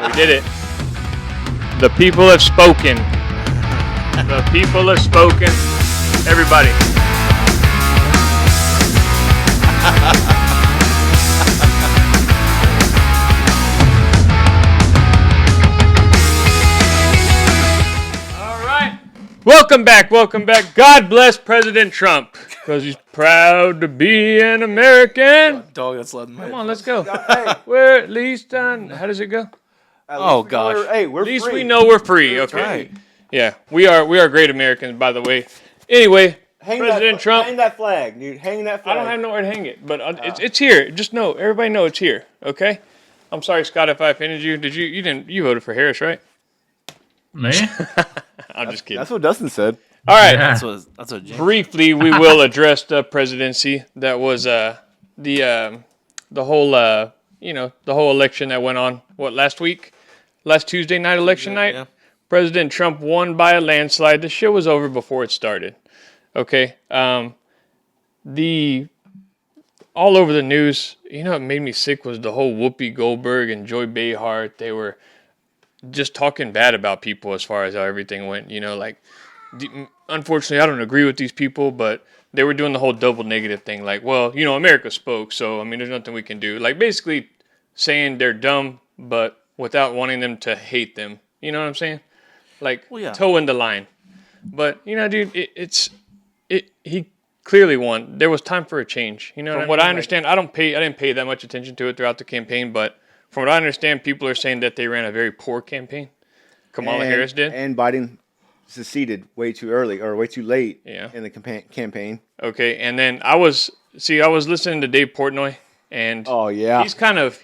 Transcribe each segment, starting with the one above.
We did it. The people have spoken. The people have spoken. Everybody. All right. Welcome back. Welcome back. God bless President Trump because he's proud to be an American. Dog, that's letting Come on, let's go. We're at least on. How does it go? Oh gosh. We're At least free. we know we're free. Okay. right. Yeah, we are great Americans, by the way. Anyway, President Trump. Hang that flag, dude. Hang that flag. I don't have nowhere to hang it, but it's here. Just know, everybody know it's here. Okay. I'm sorry, Scott, if I offended you. Did you? You didn't. You voted for Harris, right? Me? I'm just kidding. That's what Dustin said. All right. Yeah. That's what James. Briefly, we will address the presidency. That was the whole the whole election that went on last week, last Tuesday night, election night. Yeah. President Trump won by a landslide. The show was over before it started. Okay. All over the news, what made me sick was the whole Whoopi Goldberg and Joy Behar. They were just talking bad about people as far as how everything went. Unfortunately, I don't agree with these people, but they were doing the whole double negative thing. Like, well, America spoke, so, there's nothing we can do. Like, basically saying they're dumb, but without wanting them to hate them. You know what I'm saying? Like, towing the line. But, dude, he clearly won. There was time for a change. From what I understand, I didn't pay that much attention to it throughout the campaign, but from what I understand, people are saying that they ran a very poor campaign. Kamala Harris did. And Biden seceded way too early or way too late Yeah. in the campaign. Okay, and then I was listening to Dave Portnoy, and he's kind of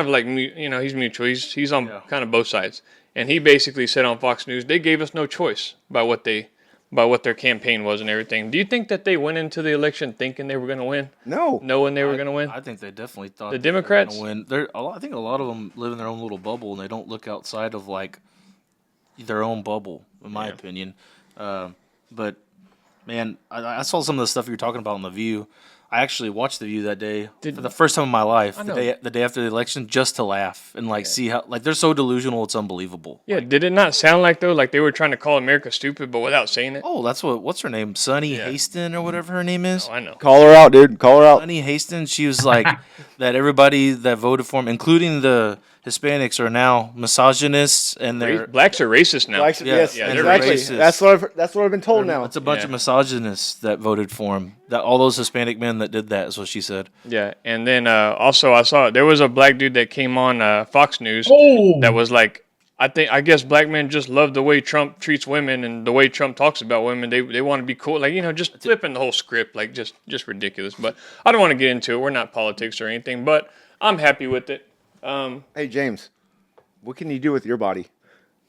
like he's mutual. He's on kind of both sides, and he basically said on Fox News they gave us no choice by what their campaign was and everything. Do you think that they went into the election thinking they were going to win? No, knowing they were going to win. I think they definitely thought the Democrats win. I think a lot of them live in their own little bubble and they don't look outside of like their own bubble, in my opinion. But man, I saw some of the stuff you were talking about on The View. I actually watched The View that day for the first time in my life, the day after the election, just to laugh and see how they're so delusional. It's unbelievable. Yeah, did it not sound like they were trying to call America stupid, but without saying it? Oh, that's what's her name? Sunny Haston or whatever her name is. Oh, I know. Call her out, dude. Call her out. Sunny Haston. She was like that. Everybody that voted for him, including the Hispanics, are now misogynists, and they're blacks are racist now. Blacks, yes, they're exactly. racist. That's what I've been told now. It's a bunch of misogynists that voted for him. That all those Hispanic men that did that is what she said. Yeah, and then also I saw there was a black dude that came on Fox News that was like, I guess black men just love the way Trump treats women and the way Trump talks about women. They want to be cool, just flipping the whole script, just ridiculous. But I don't want to get into it. We're not politics or anything, but I'm happy with it. Hey James, what can you do with your body?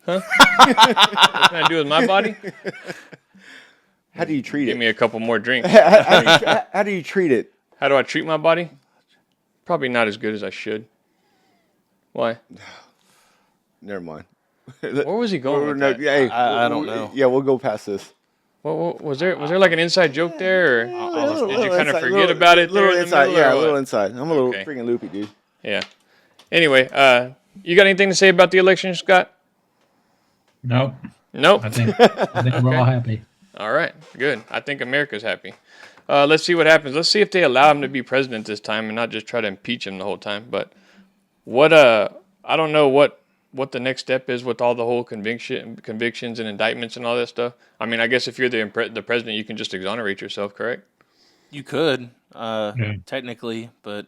Huh? What can I do with my body? How do you treat Give it? me a couple more drinks. How do you treat it? How do I treat my body? Probably not as good as I should. Why? Never mind. Where was he going with that? Hey, I don't know. Yeah, we'll go past this. What was there like an inside joke there, or did you kind of inside, forget about it? Little there in the inside, middle, yeah, or a what? little inside. I'm a little Okay. freaking loopy, dude. Yeah. Anyway, you got anything to say about the election, Scott? Nope. Nope. I think we're all happy. All right, good. I think America's happy. Let's see what happens. Let's see if they allow him to be president this time and not just try to impeach him the whole time. But I don't know what the next step is with all the whole convictions and indictments and all that stuff. I guess if you're the president, you can just exonerate yourself, correct? You could technically, but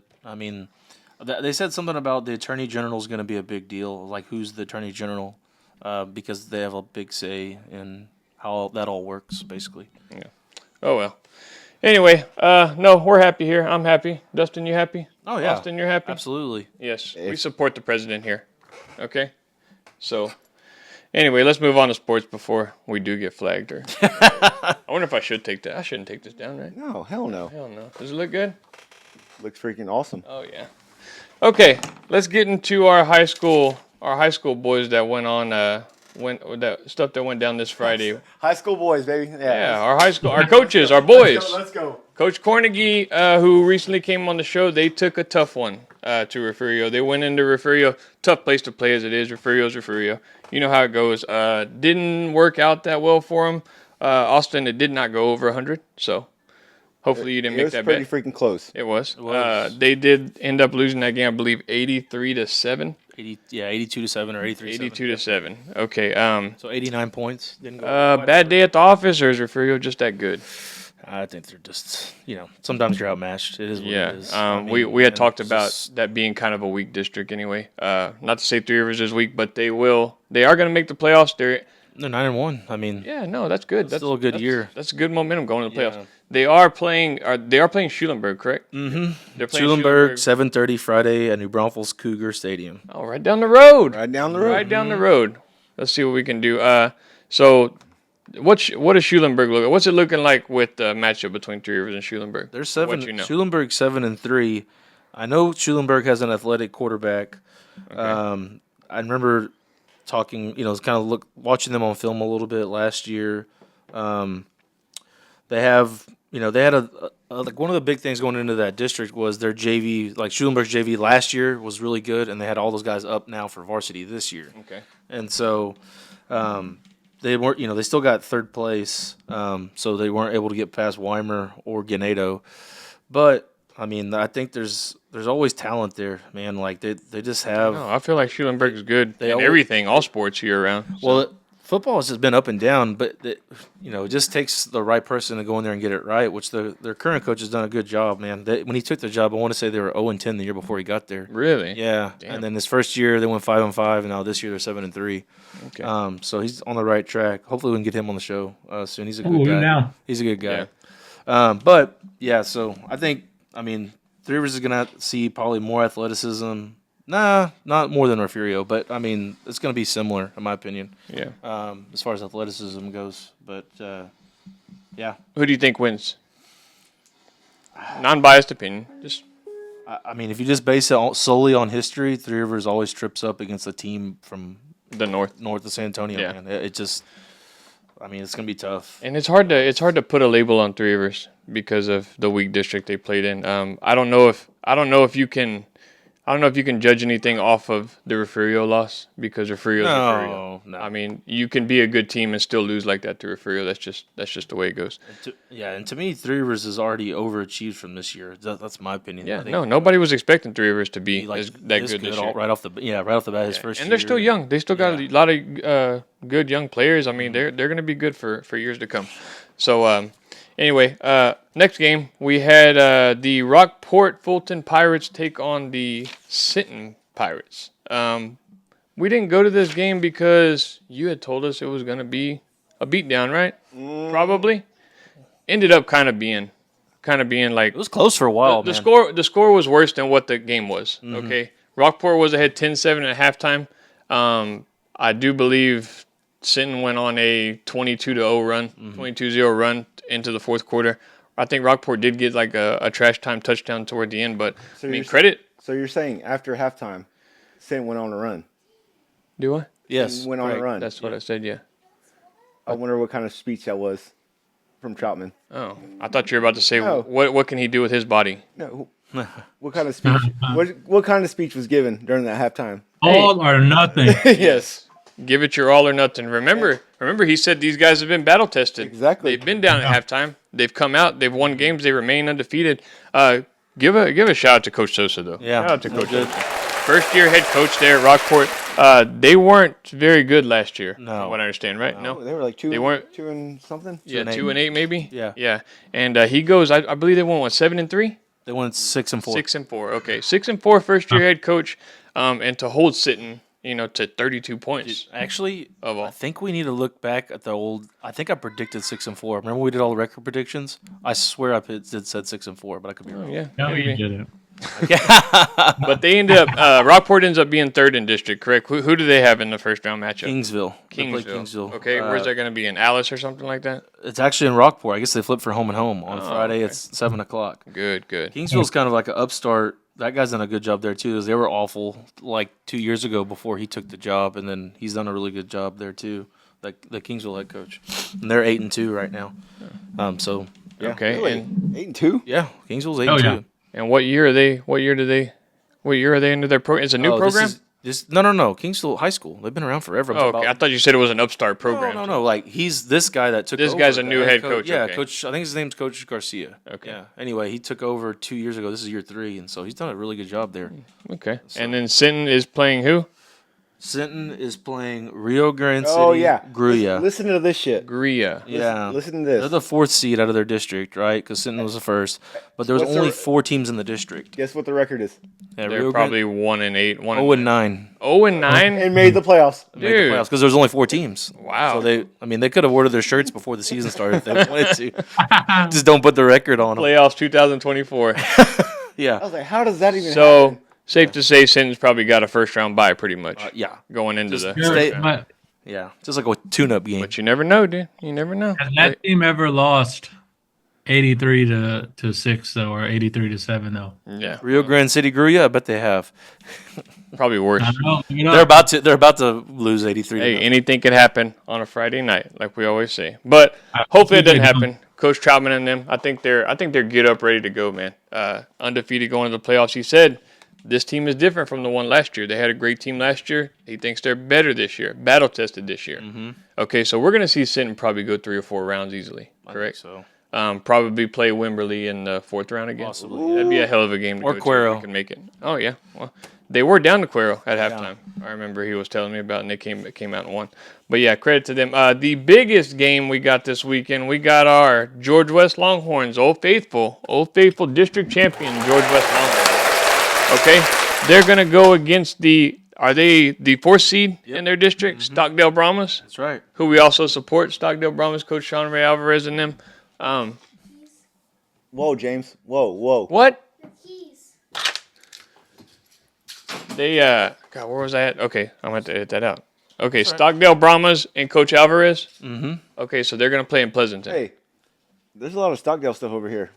they said something about the attorney general is going to be a big deal. Like who's the attorney general? Because they have a big say in how that all works, basically. Yeah. Oh well. Anyway, no, we're happy here. I'm happy. Dustin, you happy? Oh yeah. Austin, you're happy? Absolutely. Yes, we support the president here. Okay. So, anyway, let's move on to sports before we do get flagged. I wonder if I should take that. I shouldn't take this down, right? No, hell no. Hell no. Does it look good? Looks freaking awesome. Oh yeah. Okay, let's get into our high school boys that went on that went down this Friday. High school boys, baby. Yeah, our high school, our coaches, our boys. Let's go. Coach Cornegie, who recently came on the show, they took a tough one to Refugio. They went into Refugio, tough place to play as it is. Refugio's Refugio. You know how it goes. Didn't work out that well for them. Austin, it did not go over 100, so hopefully you didn't make that bet. It was pretty freaking close. It was. They did end up losing that game, I believe, 83-7. 82-7 or 83-7. 82-7. Okay. So 89 points. Didn't go bad day at the office, or is Refugio just that good? I think they're just, sometimes you're outmatched. It is what it is. We had talked about that being kind of a weak district anyway. Not to say Three Rivers is weak, but they are going to make the playoffs. They're 9-1. I mean, that's good. That's still a good year. That's good momentum going to the playoffs. They are playing Schulenburg, correct? Mm-hmm. They're playing Schulenburg, 7:30 Friday at New Braunfels Cougar Stadium. Oh, right down the road. Right down the road. Right down the road. Let's see what we can do. So what does Schulenburg look like? What's it looking like with the matchup between Three Rivers and Schulenburg? They're 7. What you know? Schulenburg 7-3. I know Schulenburg has an athletic quarterback. Okay. I remember talking, watching them on film a little bit last year. They have, they had like one of the big things going into that district was their JV, like Schulenburg's JV last year was really good, and they had all those guys up now for varsity this year. Okay. And so they weren't, they still got third place, so they weren't able to get past Weimer or Ganado. But I mean, I think there's always talent there, man. Like they just have. No, I feel like Schulenburg is good in always, everything, all sports year round. So. Well, football has just been up and down, but it just takes the right person to go in there and get it right. Which their current coach has done a good job, man. When he took the job, I want to say they were 0-10 the year before he got there. Really? Yeah. Damn. And then this first year they went 5-5, and now this year they're 7-3. Okay. So he's on the right track. Hopefully we can get him on the show soon. He's a good guy. Now. He's a good guy. Yeah. But yeah, so I mean, Three Rivers is gonna see probably more athleticism. Nah, not more than Refugio, but I mean it's gonna be similar in my opinion. Yeah. As far as athleticism goes, but yeah. Who do you think wins? Non-biased opinion. Just. I mean, if you just base it solely on history, Three Rivers always trips up against a team from the north of San Antonio. Yeah. Man, it just. I mean, it's gonna be tough. And it's hard to put a label on Three Rivers because of the weak district they played in. I don't know if you can judge anything off of the Refugio loss because Refugio's Refugio. No. I mean, you can be a good team and still lose like that to Refugio. That's just the way it goes. And to me, Three Rivers has already overachieved from this year. That's my opinion. Yeah, nobody was expecting Three Rivers to be that good this year. Right off the bat, his first year. And they're still young. They still got a lot of good young players. I mean, they're going to be good for years to come. So, anyway, next game, we had the Rockport Fulton Pirates take on the Sinton Pirates. We didn't go to this game because you had told us it was going to be a beatdown, right? Probably. Ended up kind of being like... It was close for a while, the score was worse than what the game was, okay? Rockport was ahead 10-7 at halftime. I do believe Sinton went on a 22-0 run, 22-0 run into the fourth quarter. I think Rockport did get like a trash time touchdown toward the end, but credit. So you're saying after halftime, Sinton went on a run? Do I? Yes. Went on a run. That's what I said, yeah. I wonder what kind of speech that was from Troutman. Oh, I thought you were about to say, No. what can he do with his body? No. What kind of speech? what kind of speech was given during that halftime? All or nothing. Yes. Give it your all or nothing. Remember, he said these guys have been battle tested. Exactly. They've been down at halftime. They've come out. They've won games. They remain undefeated. Give a shout out to Coach Sosa though. Yeah. Shout out to Coach Sosa. First year head coach there at Rockport. They weren't very good last year. No. From what I understand, right? No. They were like They weren't- 2 and something. Yeah, 2-8 maybe. Yeah. Yeah. And he goes. I believe they won 7-3. They went 6-4. 6-4. Okay, 6-4 first year head coach. And to hold Sinton, to 32 points. Actually, Of all. I think we need to look back at the old. I think I predicted 6-4. Remember we did all the record predictions? I swear I said 6-4, but I could be wrong. Yeah. No, you maybe. didn't. But they ended up. Rockport ends up being third in district, correct? Who do they have in the first round matchup? Kingsville. They play Kingsville. Okay, where's that going to be? In Alice or something like that? It's actually in Rockport. I guess they flip for home and home on Friday. okay. It's 7:00. Good. Kingsville's kind of like an upstart that guy's done a good job there too. They were awful like 2 years ago before he took the job, and then he's done a really good job there too. Like the Kingsville head coach, and they're 8-2 right now. So Yeah, Okay, really? and- 8-2. yeah, Kingsville's 8-2. Oh, yeah. And what year are they? What year are they into their program? It's a new program. No. Kingsville High School. They've been around forever. I'm Oh, talking okay. I about- thought you said it was an upstart program. No. Like he's this guy that took. This over, guy's a the new head coach, Yeah, okay. coach. I think his name's Coach Garcia. Okay. Yeah. Anyway, he took over 2 years ago. This is year 3, and so he's done a really good job there. Okay. And then Sinton is playing who? Sinton is playing Rio Grande City. Oh yeah. Gruya. Listen to this shit. Gria. Yeah. Listen to They're this. the 4th seed out of their district, right? Because Sinton was the first, but there was What's only the- 4 teams in the district. Guess what the record is? Yeah, They're Rio probably 1-8. 0-9. 0-9. And made the playoffs. Made the Dude. playoffs because there was only 4 teams. Wow. So they could have ordered their shirts before the season started if they wanted to. Just don't put the record on them. Playoffs 2024. Yeah. I was like, how does that even So happen? safe to say Sinton's probably got a first round bye pretty much Yeah. going into the. Just stay- But Yeah. Just like a tune-up game. But you never know, dude. You never know. has that team ever lost 83 to 6 though, or 83 to 7 though? Yeah, Rio Grande City Gruya, I bet they have. probably worse. I don't know. You know, They're about to lose 83. Hey, anything could happen on a Friday night, like we always say. But hopefully it doesn't happen. Coach Troutman and them, I think they're get up ready to go, man. Undefeated going to the playoffs. He said this team is different from the one last year. They had a great team last year. He thinks they're better this year, battle tested this year. Mm-hmm. Okay, so we're gonna see Sinton probably go 3 or 4 rounds easily. Correct. So Probably play Wimberley in the 4th round again. Possibly, That'd be a hell of a game to Or go to if Cuero. we can make it. Oh yeah. Well, they were down to Cuero at halftime. I remember he was telling me about it, and they came out and won. But yeah, credit to them. The biggest game we got this weekend, we got our George West Longhorns, Old Faithful district champion, George West Longhorns. Okay, they're gonna go against are they the 4th seed in their district, Stockdale Brahmas, that's right. who we also support, Stockdale Brahmas, Coach Sean Ray Alvarez and them. Whoa, James. Whoa. What? The keys. They God, where was I at? Okay, I'm gonna have to edit that out. Okay, Stockdale Brahmas and Coach Alvarez. Mm-hmm. Okay, so they're gonna play in Pleasanton. Hey, there's a lot of Stockdale stuff over here.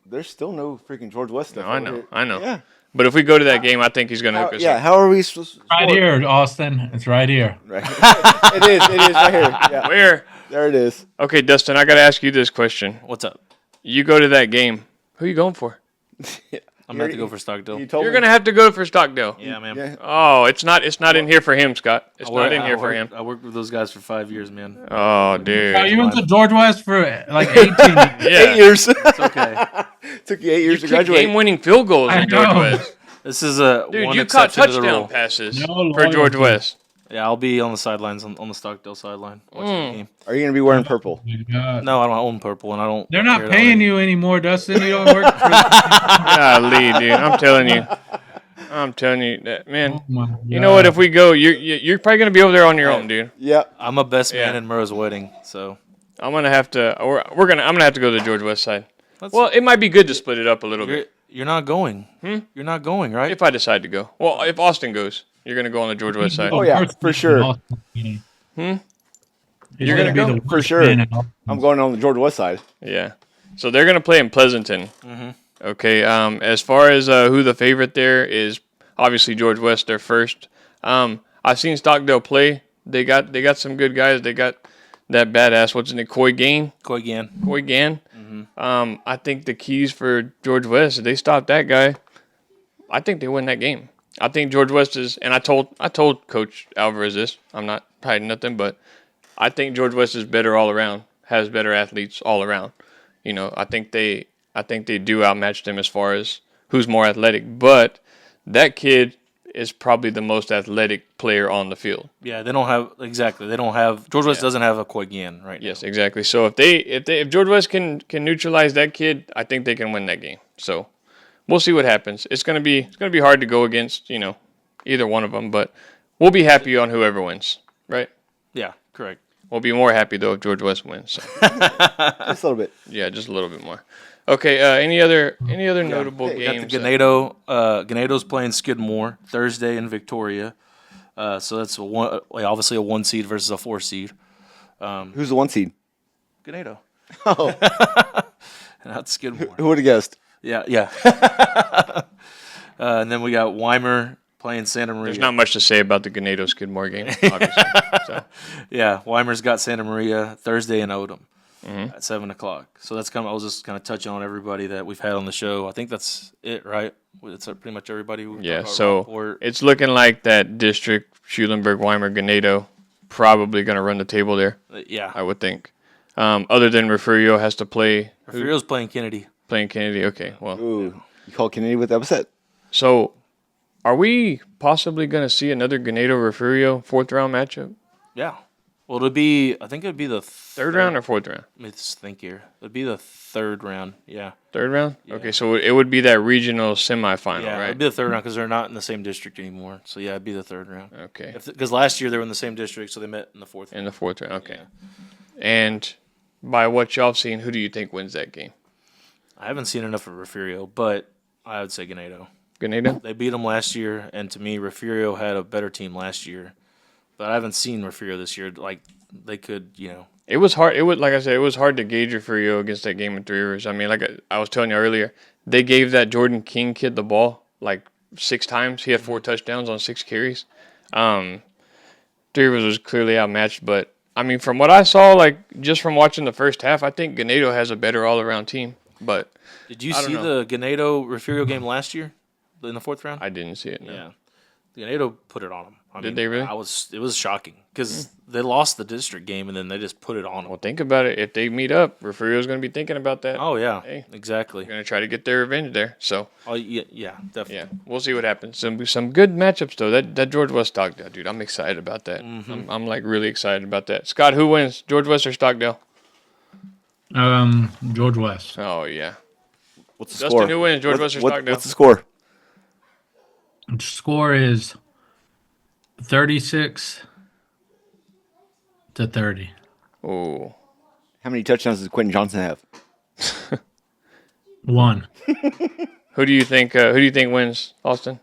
There's still no freaking George West stuff. I over know, here. I know. Yeah. But if we go to that game, I think he's gonna hook us Yeah. up. How are we supposed to right score? here, Austin. It's right here. Right. It is right here. Yeah. Where? There it is. Okay, Dustin, I gotta ask you this question. What's up? You go to that game. Who you going for? I'm going to have to go for Stockdale. You told You're me. gonna have to go for Stockdale. Yeah, man. Yeah. Oh, it's not in here for him, Scott. It's not in here for him. I worked with those guys for 5 years, man. Oh, dude. Oh, you went to George West for like 18 years. Yeah. 8 years. It's okay. Took you 8 years to Kick graduate. game-winning field goals I in George know. West. This is a Dude, one you caught exception to the touchdown rule. passes No for George loyalty. West. Yeah, I'll be on the sidelines on the Stockdale sideline watching the game. Are you gonna be wearing purple? No, I don't own purple, and I don't. They're care not that paying way. you anymore, Dustin. You don't work for Golly, dude. I'm telling you that, man. Oh my You know what? God. If we go, you're probably gonna be over there on your own, dude. Yep. I'm a best man Yeah. in Murrow's wedding, so I'm gonna have to. I'm gonna have to go to the George West side. That's- Well, it might be good to split it up a little you're bit you're not going. You're not going, right? if I decide to go. Well, if Austin goes, you're gonna go on the George West side. Oh, yeah, for sure. You're gonna go? For sure. I'm going on the George West side. Yeah. So they're gonna play in Pleasanton. Okay. As far as who the favorite there is, obviously George West. They're first. I've seen Stockdale play. They got some good guys. They got that badass. What's his name? Coy Gain. Coy Gann. Coy Gann. I think the keys for George West, if they stop that guy, I think they win that game. I think George West is, and I told Coach Alvarez this. I'm not hiding nothing, but I think George West is better all around. Has better athletes all around. You know, I think they do outmatch them as far as who's more athletic. But that kid is probably the most athletic player on the field. Yeah, they don't have exactly. They don't have George West doesn't have a Coy Gann right Yes, exactly. So if George West can neutralize that kid, I think they can win that game. So we'll see what happens. It's gonna be hard to go against either one of them, but we'll be happy on whoever wins, right? now. Yeah, correct. We'll be more happy though if George West wins. So. Just a little bit. Yeah, just a little bit more. Okay. Any other notable Hey, we Got games? the Ganado. Ganado's playing Skidmore Thursday in Victoria. So that's obviously a 1 seed versus a 4 seed. Who's the 1 seed? Ganado. Oh, Not Skidmore. who would have guessed? Yeah. And then we got Weimer playing Santa Maria. There's not much to say about the Ganado Skidmore game, obviously. So Yeah, Weimer's got Santa Maria Thursday in Odom at 7 o'clock. So that's I was just kind of touching on everybody that we've had on the show. I think that's it, right? It's pretty much everybody. yeah, so it's looking like that district, Schulenburg, Weimer, Ganado, probably going to run the table there. Yeah. I would think. Other than Refugio has to play. Refugio's playing Kennedy. Playing Kennedy. Okay, well. Ooh, you call Kennedy with the upset? So, are we possibly going to see another Ganado Refugio 4th round matchup? Yeah. Well, I think it would be the Third round or 4th round? Let me just think here. It would be the 3rd round. Yeah. 3rd round? Yeah. Okay, so it would be that regional semifinal, Yeah, right? it would be the 3rd round because they're not in the same district anymore. So, yeah, it'd be the 3rd round. Okay. Because last year they were in the same district, so they met in the 4th round. In the 4th round, okay. And by what y'all have seen, who do you think wins that game? I haven't seen enough of Refugio, but I would say Ganado. Ganado? They beat them last year, and to me, Refugio had a better team last year. But I haven't seen Refugio this year. Like, they could, It was hard. Like I said, it was hard to gauge Refugio against that game in Three Rivers. I mean, like I was telling you earlier, they gave that Jordan King kid the ball like 6 times. He had 4 touchdowns on 6 carries. Three Rivers was clearly outmatched, but I mean, from what I saw, like just from watching the first half, I think Ganado has a better all-around team. But did you see the Ganado Refugio game last year in the 4th round? I didn't see it. No. Yeah, Ganado put it on them. Did they really? It was shocking because they lost the district game and then they just put it on them. Well, think about it. If they meet up, Refugio's going to be thinking about that. Oh yeah, Hey, exactly. They're going to try to get their revenge there. So Oh yeah, definitely. yeah, we'll see what happens. Some good matchups though. That George West Stockdale, dude, I'm excited about that. I'm like really excited about that. Scott, who wins, George West or Stockdale? George West. Oh yeah. What's the Justin, score? who wins, George West or Stockdale? What's the score? The score is 36-30. Oh, How many touchdowns does Quentin Johnson have? 1. who do you think wins, Austin?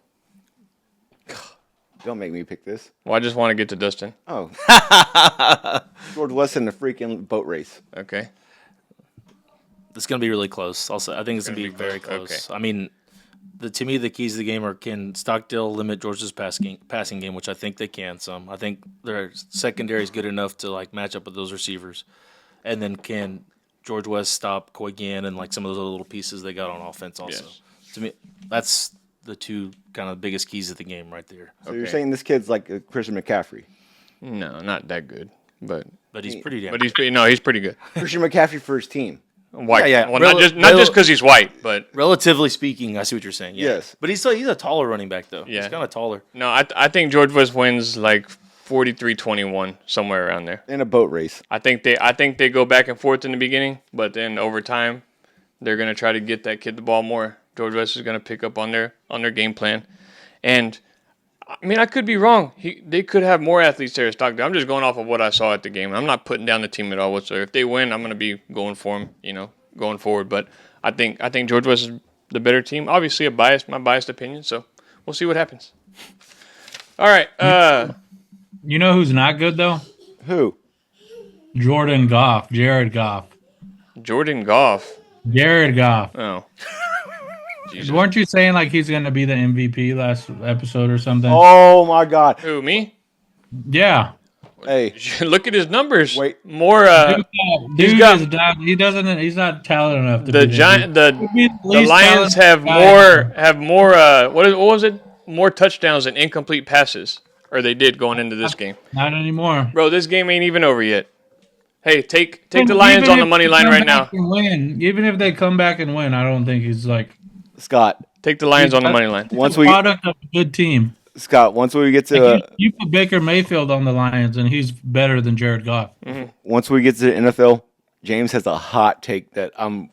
Don't make me pick this. Well, I just want to get to Dustin. Oh. George West in the freaking boat race. Okay. It's going to be really close. Also, I think it's going to be very close. Okay. I mean, to me, the keys of the game are can Stockdale limit Georgia's passing game, which I think they can some. I think their secondary is good enough to like match up with those receivers. And then can George West stop Coy Gann and like some of those other little pieces they got on offense also. Yes. To me, that's the two kind of biggest keys of the game right there. So you're saying this kid's like a Christian McCaffrey? No, not that good, but But he's pretty damn he's pretty good. Christian McCaffrey for his team. White. Yeah, yeah. Well, not just because he's white, but relatively speaking, I see what you're saying. Yeah. Yes. But he's a taller running back, though. Yeah. He's kind of taller. no, I think George West wins like 43-21, somewhere around there. In a boat race. I think they go back and forth in the beginning, but then over time, they're gonna try to get that kid the ball more. George West is gonna pick up on their game plan, and I mean I could be wrong. They could have more athletes there at Stockdale. I'm just going off of what I saw at the game. I'm not putting down the team at all whatsoever. If they win, I'm gonna be going for them, going forward. But I think George West is the better team. Obviously, my biased opinion. So we'll see what happens. All right. You know who's not good though? Who? Jared Goff. Jordan Goff. Jared Goff. Oh. Jesus. Weren't you saying like he's going to be the MVP last episode or something? Oh my God! Who, me? Yeah. Hey, Look at his numbers. Wait. More. Dude got- is not, he's not talented enough to The be giant. He'd be the The least Lions talented have guy. more. What was it? More touchdowns than incomplete passes, or they did going into this game. Not anymore. Bro, this game ain't even over yet. Hey, take the Lions on the money line right now. Even if they come back and win, I don't think he's like Scott. Take the Lions on the money line. Once the we product of a good team. Scott, once we get to Like, you put Baker Mayfield on the Lions, and he's better than Jared Goff. once we get to the NFL, James has a hot take that I'm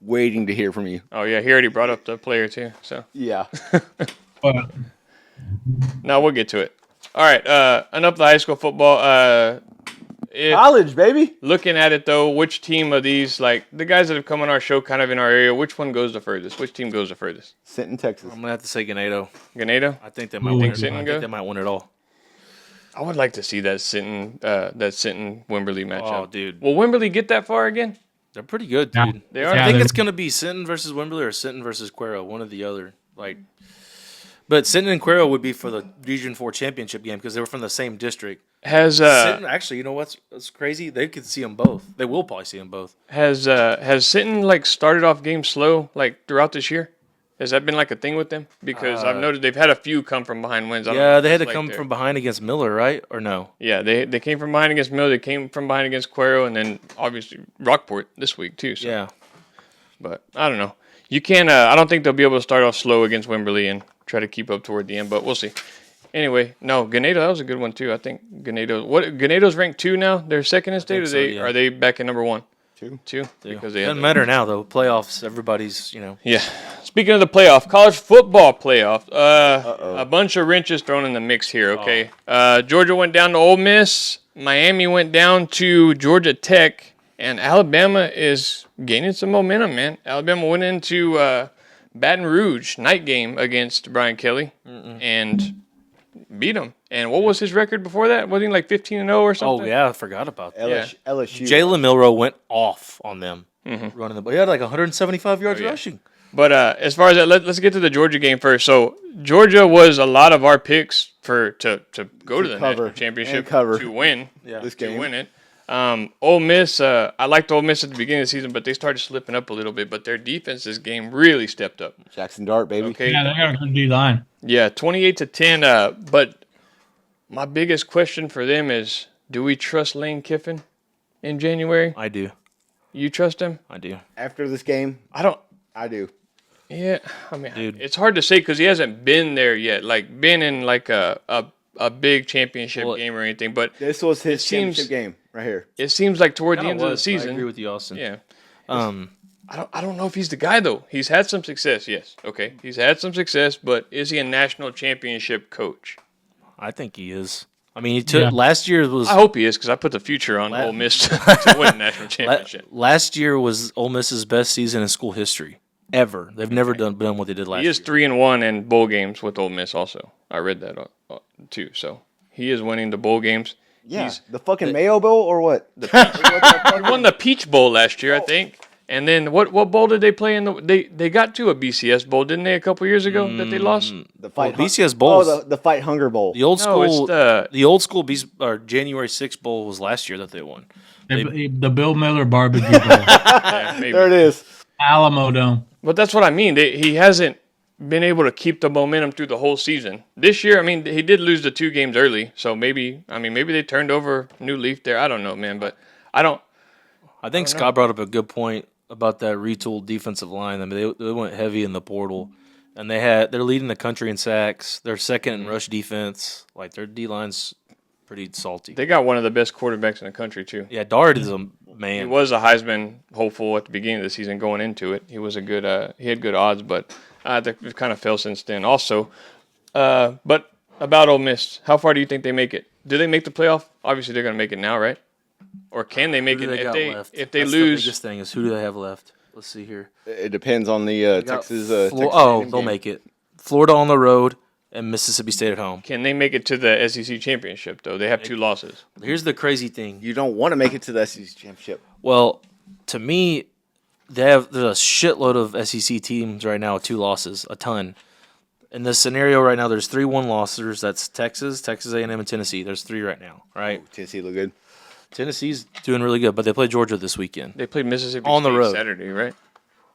waiting to hear from you. Oh yeah, he already brought up the player too. So Yeah. But now we'll get to it. All right, enough of the high school football. College, baby. Looking at it though, which team of these, like the guys that have come on our show, kind of in our area, which one goes the furthest? Which team goes the furthest? Sinton, Texas. I'm gonna have to say Ganado. Ganado? I think they might Ooh, win. Sinton I go? think they might win it all. I would like to see that Sinton Wimberley matchup. Oh, dude, Will Wimberley get that far again? they're pretty good, Yeah. dude. They are. I Yeah, think they're- it's gonna be Sinton versus Wimberley or Sinton versus Cuero, one or the other. Like, But Sinton and Cuero would be for the Region 4 championship game because they were from the same district. Has Sinton, actually, you know what's crazy? They could see them both. They will probably see them both. has Sinton like started off games slow like throughout this year? Has that been like a thing with them? Because I've noted they've had a few come from behind wins. I don't know Yeah, if they had it's to come like from behind against Miller, right? Or no? Yeah, they came from behind against Mill. They came from behind against Cuero, and then obviously Rockport this week too. So. Yeah. But I don't know. You can't. I don't think they'll be able to start off slow against Wimberley and try to keep up toward the end. But we'll see. Anyway, no, Ganado, that was a good one too. I think Ganado's ranked 2 now. They're second in state. Are they back in number 1? 2. Because they Doesn't matter now though. Playoffs, everybody's Yeah. Speaking of the playoff, college football playoff, a bunch of wrenches thrown in the mix here. Okay, Georgia went down to Ole Miss. Miami went down to Georgia Tech, and Alabama is gaining some momentum. Man, Alabama went into Baton Rouge night game against Brian Kelly and beat him. And what was his record before that? Wasn't he like 15-0 or something? Oh yeah, I forgot about that. LSU. Jalen Milroe went off on them running the ball. He had like 175 yards rushing. But as far as that, let's get to the Georgia game first. So Georgia was a lot of our picks to go to the national championship to win this game. to win it. Ole Miss, I liked Ole Miss at the beginning of the season, but they started slipping up a little bit. But their defense this game really stepped up. Jackson Dart, baby. Okay, Yeah, they got a good D line. yeah, 28-10. But my biggest question for them is: do we trust Lane Kiffin in January? I do. You trust him? I do. After this game, I don't. I do. Yeah, I mean, Dude. it's hard to say because he hasn't been there yet. Like, been in like a big championship game or anything. But This was his seems- championship game right here. it seems like toward the Kinda end of the was. season. I agree with you, Austin. Yeah, Um, I don't know if he's the guy though. He's had some success. Yes, okay, he's had some success, but is he a national championship coach? I think he is. I mean, he took Yeah. last year was I hope he is because I put the future on Ole Miss to win a national championship. last year was Ole Miss's best season in school history ever. They've never done what they did last He is year. 3-1 in bowl games with Ole Miss. Also, I read that too. So he is winning the bowl games. Yeah, He's, the fucking Mayo Bowl or what? he won the Peach Bowl last year, I think. And then what bowl did they play in? They got to a BCS bowl, didn't they? A couple years ago that they lost. The fight BCS Bowls. Oh, the Fight Hunger Bowl. The old No, it's school, the- the old school January 6th bowl was last year that they won. The Bill Miller barbecue bowl, Yeah, maybe. There it is. Alamo Dome. But that's what I mean. He hasn't been able to keep the momentum through the whole season. This year, I mean, he did lose the 2 games early, so maybe they turned over a new leaf there. I don't know, man, but I think Scott brought up a good point about that retooled defensive line. I mean, they went heavy in the portal, and they're leading the country in sacks. They're second in rush defense. Like their D line's pretty salty. they got one of the best quarterbacks in the country too. Yeah, Dart is a He man. was a Heisman hopeful at the beginning of the season going into it. He was a good he had good odds, but they've kind of fell since then also. But about Ole Miss, how far do you think they make it? Do they make the playoff? Obviously they're going to make it now, right? Or can they make Who do it they got left? if they That's lose? The biggest thing is who do they have left? Let's see here. It depends on the They got Texas. Flo- Texas oh, A&M they'll game. make it. Florida on the road and Mississippi State at home. Can they make it to the SEC championship though? They have 2 losses. Here's the crazy thing. You don't want to make it to the SEC championship. Well, to me, there's a shitload of SEC teams right now with 2 losses, a ton. In this scenario right now, there's 3 1-lossers. That's Texas, Texas A&M, and Tennessee. There's 3 right now, right? Tennessee look good. Tennessee's doing really good, but they play Georgia this weekend. They played Mississippi On the State road. Saturday, right?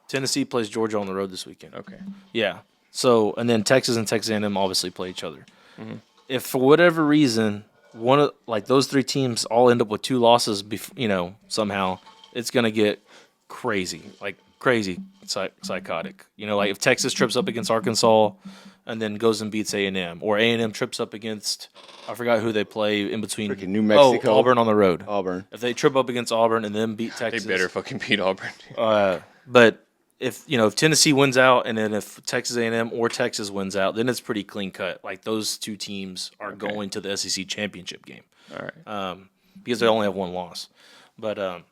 Tennessee plays Georgia on the road this weekend. Okay. Yeah. So, and then Texas and Texas A&M obviously play each other. If for whatever reason one of those 3 teams all end up with 2 losses, somehow it's gonna get crazy, psychotic. Like if Texas trips up against Arkansas and then goes and beats A&M, or A&M trips up against I forgot who they play in between. Freaking New Mexico. Oh, Auburn on the road. Auburn. If they trip up against Auburn and then beat They Texas, better fucking beat Auburn. but if Tennessee wins out, and then if Texas A&M or Texas wins out, then it's pretty clean cut. Like those 2 teams are going to the SEC championship game. All right. Because they only have 1 loss. But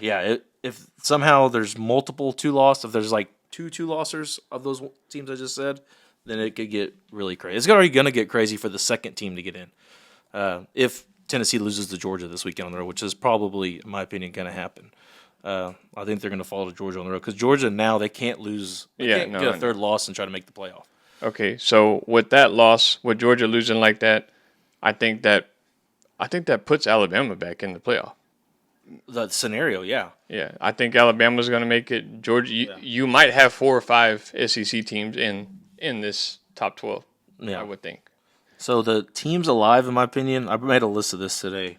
yeah, if somehow there's multiple 2-loss, if there's like 2-2-lossers of those teams I just said, then it could get really crazy. It's already going to get crazy for the second team to get in. If Tennessee loses to Georgia this weekend on the road, which is probably, in my opinion, going to happen. I think they're going to fall to Georgia on the road because Georgia now they can't lose. They can't get a 3rd loss and try to make the playoff. Okay, so with that loss, with Georgia losing like that, I think that puts Alabama back in the playoff. The scenario, yeah. Yeah, I think Alabama's going to make it. Georgia, you might have 4 or 5 SEC teams in this top 12. Yeah. I would think. So the teams alive, in my opinion, I made a list of this today.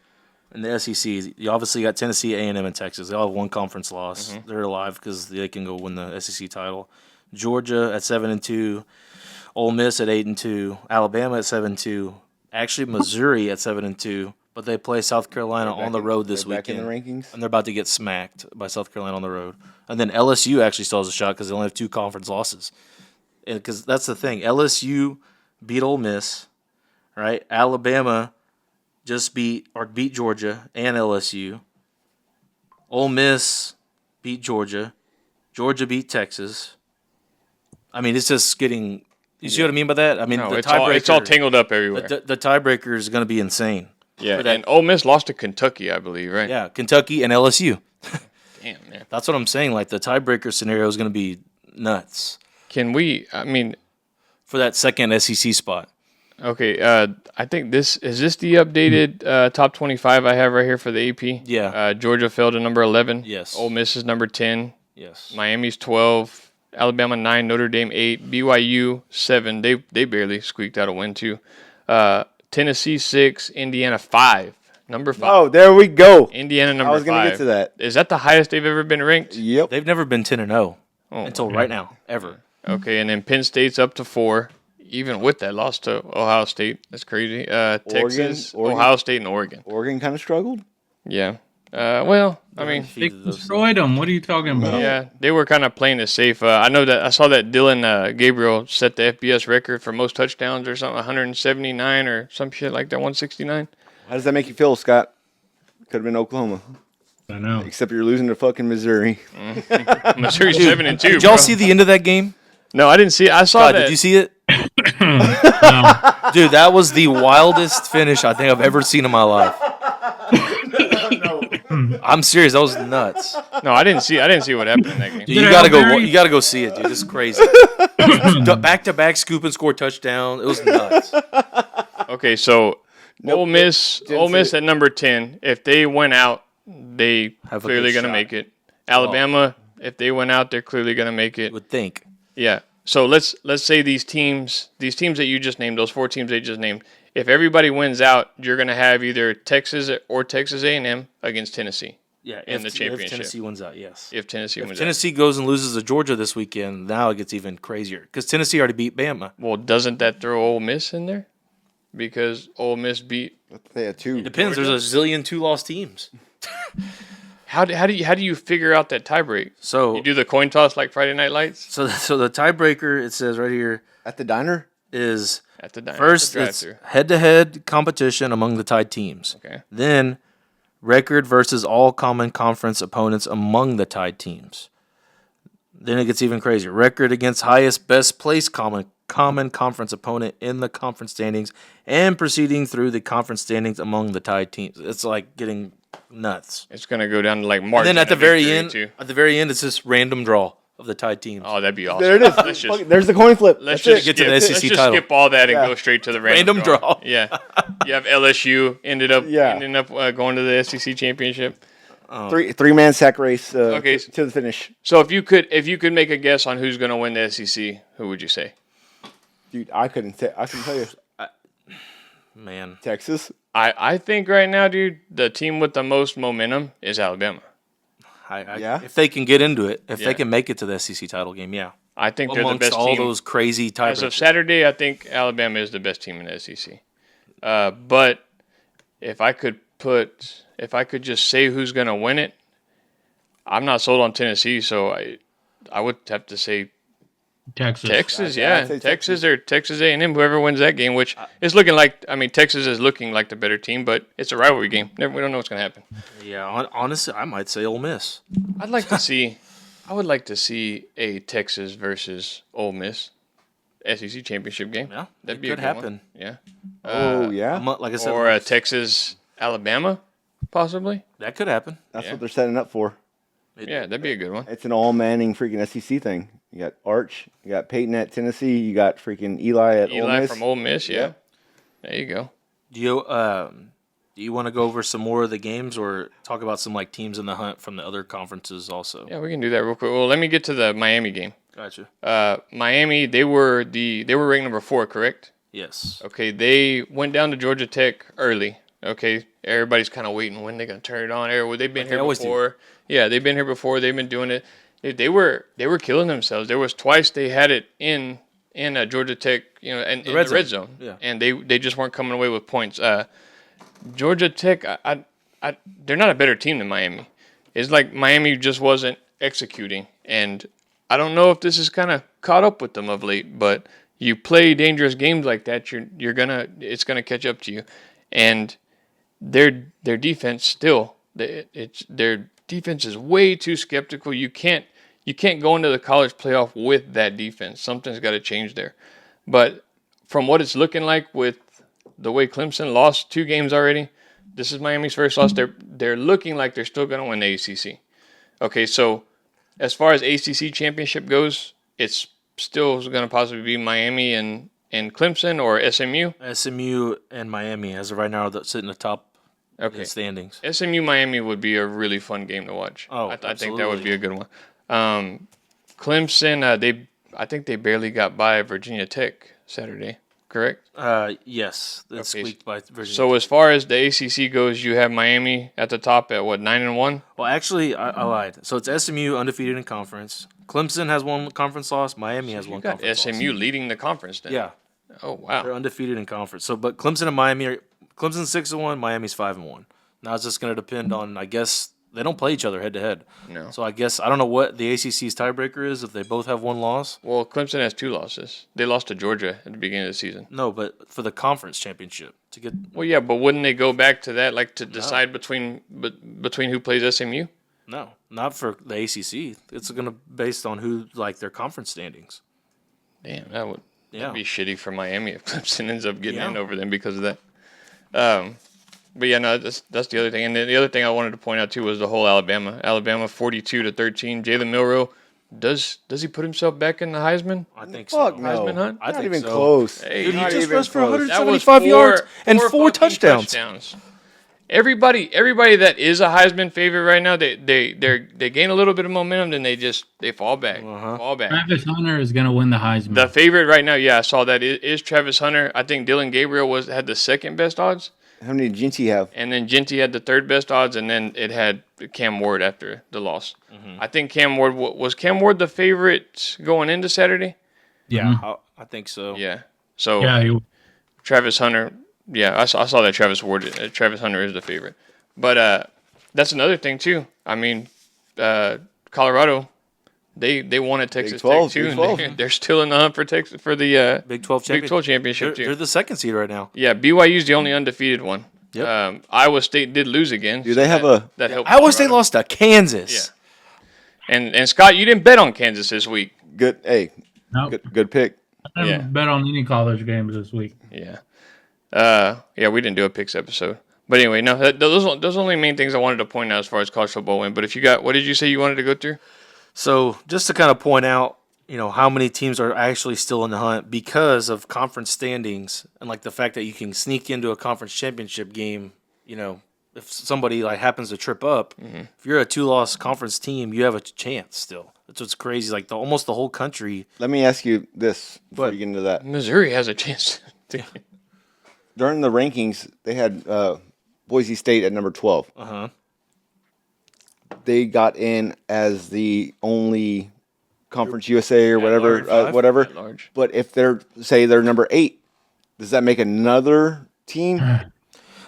In the SEC, you obviously got Tennessee, A&M, and Texas. They all have one conference loss. Mm-hmm. They're alive because they can go win the SEC title. Georgia at 7-2, Ole Miss at 8-2, Alabama at 7-2. Actually, Missouri at 7-2, but they play South Carolina on the road this back in weekend. the rankings. And they're about to get smacked by South Carolina on the road. And then LSU actually still has a shot because they only have 2 conference losses. Because that's the thing. LSU beat Ole Miss, right? Alabama just beat Georgia and LSU. Ole Miss beat Georgia. Georgia beat Texas. I mean, it's just getting. You see what I mean by that? I mean, No, the it's all tangled up everywhere. The tiebreaker is going to be insane. Yeah, and Ole Miss lost to Kentucky, I believe, right? Yeah, Kentucky and LSU. Damn, man. That's what I'm saying. Like the tiebreaker scenario is going to be nuts Can we? I mean, for that second SEC spot. okay. I think this is the updated top 25 I have right here for the AP. Yeah. Georgia fell to number 11. Yes. Ole Miss is number 10. Yes. Miami's 12. Alabama 9, Notre Dame 8, BYU 7. They barely squeaked out a win too. Tennessee 6, Indiana 5, number 5. Oh, there we go. Indiana number 5. I was going to get to that. Is that the highest they've ever been ranked? Yep. They've never been 10-0 until right now, ever. Okay, and then Penn State's up to 4, even with that loss to Ohio State. That's crazy. Texas, Oregon. Ohio State, and Oregon. Oregon kind of struggled. Yeah. Well, I mean, They destroyed them. What are you talking about? yeah, they were kind of playing it safe. I know that I saw that Dylan Gabriel set the FBS record for most touchdowns or something, 179 or some shit like that, 169. How does that make you feel, Scott? Could have been Oklahoma. I know. Except you're losing to fucking Missouri. Missouri's 7-2. Did y'all see the end of that game? No, I didn't see it. I saw God, that. did you see it? No. Dude, that was the wildest finish I think I've ever seen in my life. I'm serious. That was nuts. No, I didn't see what happened in that game. Dude, you gotta go. You gotta go see it, dude. This is crazy. Back to back scoop and score touchdown. It was nuts. Okay, so Ole Miss didn't see it. at number 10. If they went out, they Have a clearly good going to shot. make it. Alabama, if they went out, they're clearly going to make it. Would think. Yeah. So let's say these teams that you just named, those 4 teams they just named, if everybody wins out, you're going to have either Texas or Texas A&M against Tennessee. Yeah, in the championship. If Tennessee wins out, yes. If Tennessee wins out. Tennessee goes and loses to Georgia this weekend, now it gets even crazier because Tennessee already beat Bama. Well, doesn't that throw Ole Miss in there? Because Ole Miss beat. They had 2. Depends. There's a zillion 2-loss teams. How do you figure out that tiebreak? So You do the coin toss like Friday Night Lights so the tiebreaker, it says right here, At the diner? is at the diner. first the it's drive-thru. head-to-head competition among the tied teams. Okay. Then record versus all common conference opponents among the tied teams. Then it gets even crazier. Record against highest best place common conference opponent in the conference standings and proceeding through the conference standings among the tied teams. It's like getting nuts. It's gonna go down to like March. And then at the very end, it's this random draw of the tied teams. Oh, that'd be awesome. There it is. Let's just, There's the coin flip. let's That's just it. Get to the skip, SEC let's just title. skip all that and Yeah. go straight to the Random draw. Yeah, you have LSU ended up Yeah. going to the SEC championship. Three-man sack race Okay. to the finish. So if you could make a guess on who's gonna win the SEC, who would you say? Dude, I couldn't tell you. Man. Texas. I think right now, dude, the team with the most momentum is Alabama. Yeah? If they can get into it, if Yeah. they can make it to the SEC title game, yeah. I think they're the Amongst best all team. those crazy As of tiebreakers. Saturday, I think Alabama is the best team in the SEC. But if I could just say who's going to win it, I'm not sold on Tennessee, so I would have to say Texas. Texas, I'd yeah, say Texas or Texas A&M, whoever wins that game. Which is looking like, Texas is looking like the better team, but it's a rivalry game. We don't know what's going to happen. Yeah, honestly, I might say Ole Miss. I would like to see a Texas versus Ole Miss SEC championship game. Yeah, That'd it be a could good happen. One. Yeah. Oh, yeah? Like I said, Or a Texas Alabama, possibly. that could happen. That's Yeah. what they're setting up for. Yeah, that'd be a good one. It's an all-manning freaking SEC thing. You got Arch. You got Peyton at Tennessee. You got freaking Eli at Ole Eli Miss. from Ole Miss, yeah. Yep. There you go. Do you want to go over some more of the games or talk about some like teams in the hunt from the other conferences also? Yeah, we can do that real quick. Well, let me get to the Miami game. Gotcha. Miami, they were ranked number 4, correct? Yes. Okay, they went down to Georgia Tech early. Okay, everybody's kind of waiting when they're gonna turn it on. They've been here before. Yeah, they've been here before. They've been doing it. They were killing themselves. There was twice they had it in Georgia Tech, in the red zone. Yeah. And they just weren't coming away with points. Georgia Tech, they're not a better team than Miami. It's like Miami just wasn't executing, and I don't know if this is kind of caught up with them of late. But you play dangerous games like that, it's gonna catch up to you, and their defense still, their defense is way too skeptical. You can't go into the college playoff with that defense. Something's got to change there. But from what it's looking like with the way Clemson lost 2 games already, this is Miami's first loss. They're looking like they're still going to win the ACC. Okay, so as far as ACC championship goes, it's still going to possibly be Miami and Clemson or SMU. SMU and Miami, as of right now, are sitting atop the standings. SMU Miami would be a really fun game to watch. Oh, I think that would be a good one. Clemson, I think they barely got by Virginia Tech Saturday, correct? Yes, they squeaked by Virginia. So as far as the ACC goes, you have Miami at the top at 9-1. Well, actually, I lied. So it's SMU undefeated in conference. Clemson has 1 conference loss. Miami has 1 conference loss. SMU leading the conference then. Yeah. Oh wow. They're undefeated in conference. So, but Clemson and Miami are Clemson's 6-1, Miami's 5-1. Now it's just going to depend on, I guess, they don't play each other head to head. No. So I guess I don't know what the ACC's tiebreaker is if they both have 1 loss. Well, Clemson has 2 losses. They lost to Georgia at the beginning of the season. No, but for the conference championship to get. Well, yeah, but wouldn't they go back to that, like to decide between who plays SMU? No, not for the ACC. It's going to based on who like their conference standings. Damn, that'd Yeah. be shitty for Miami if Clemson ends up getting Yeah. in over them because of that. But yeah, no, that's the other thing. And then the other thing I wanted to point out too was the whole Alabama 42-13. Jalen Milroe, does he put himself back in the Heisman? I think Fuck so. no. Heisman hunt? I Not think even so. close. Hey, Dude, he Not just even rushed for close. That was 175 four- yards and four 4 fucking touchdowns. Everybody that is a Heisman favorite right now, they gain a little bit of momentum, then they fall back. Fall back. Travis Hunter is going to win the Heisman. The favorite right now, yeah, I saw that is Travis Hunter. I think Dylan Gabriel had the second best odds, How many did Ginty have? and then Genty had the third best odds, and then it had Cam Ward after the loss. I think Cam Ward was Cam Ward the favorite going into Saturday. Yeah, I think so. Yeah, so yeah, Travis Hunter. Yeah, I saw that Travis Hunter is the favorite, but that's another thing too. I mean, Colorado. They won at Texas 12, Tech too, Big 12. and they're still in the hunt for Texas for the Big 12 Big 12 championship They're too. the second seed right now. Yeah, BYU's the only undefeated one. Yep. Iowa State did lose again. Do they have a- that helped? Iowa State Colorado. lost to Kansas. Yeah. And Scott, you didn't bet on Kansas this week. Good. Hey, no, good pick. I didn't Yeah. bet on any college games this week. Yeah. Yeah, we didn't do a picks episode. But anyway, no, those are the only main things I wanted to point out as far as college football went. But if you got, what did you say you wanted to go through? So just to kind of point out, how many teams are actually still in the hunt because of conference standings and like the fact that you can sneak into a conference championship game. If somebody like happens to trip up, if you're a 2-loss conference team, you have a chance still. That's what's crazy. Like almost the whole country. Let me ask you this before What? you get into that. Missouri has a chance. During the rankings, they had Boise State at number 12. They got in as the only Conference USA or whatever, large, whatever. at large. But if they're number 8, does that make another team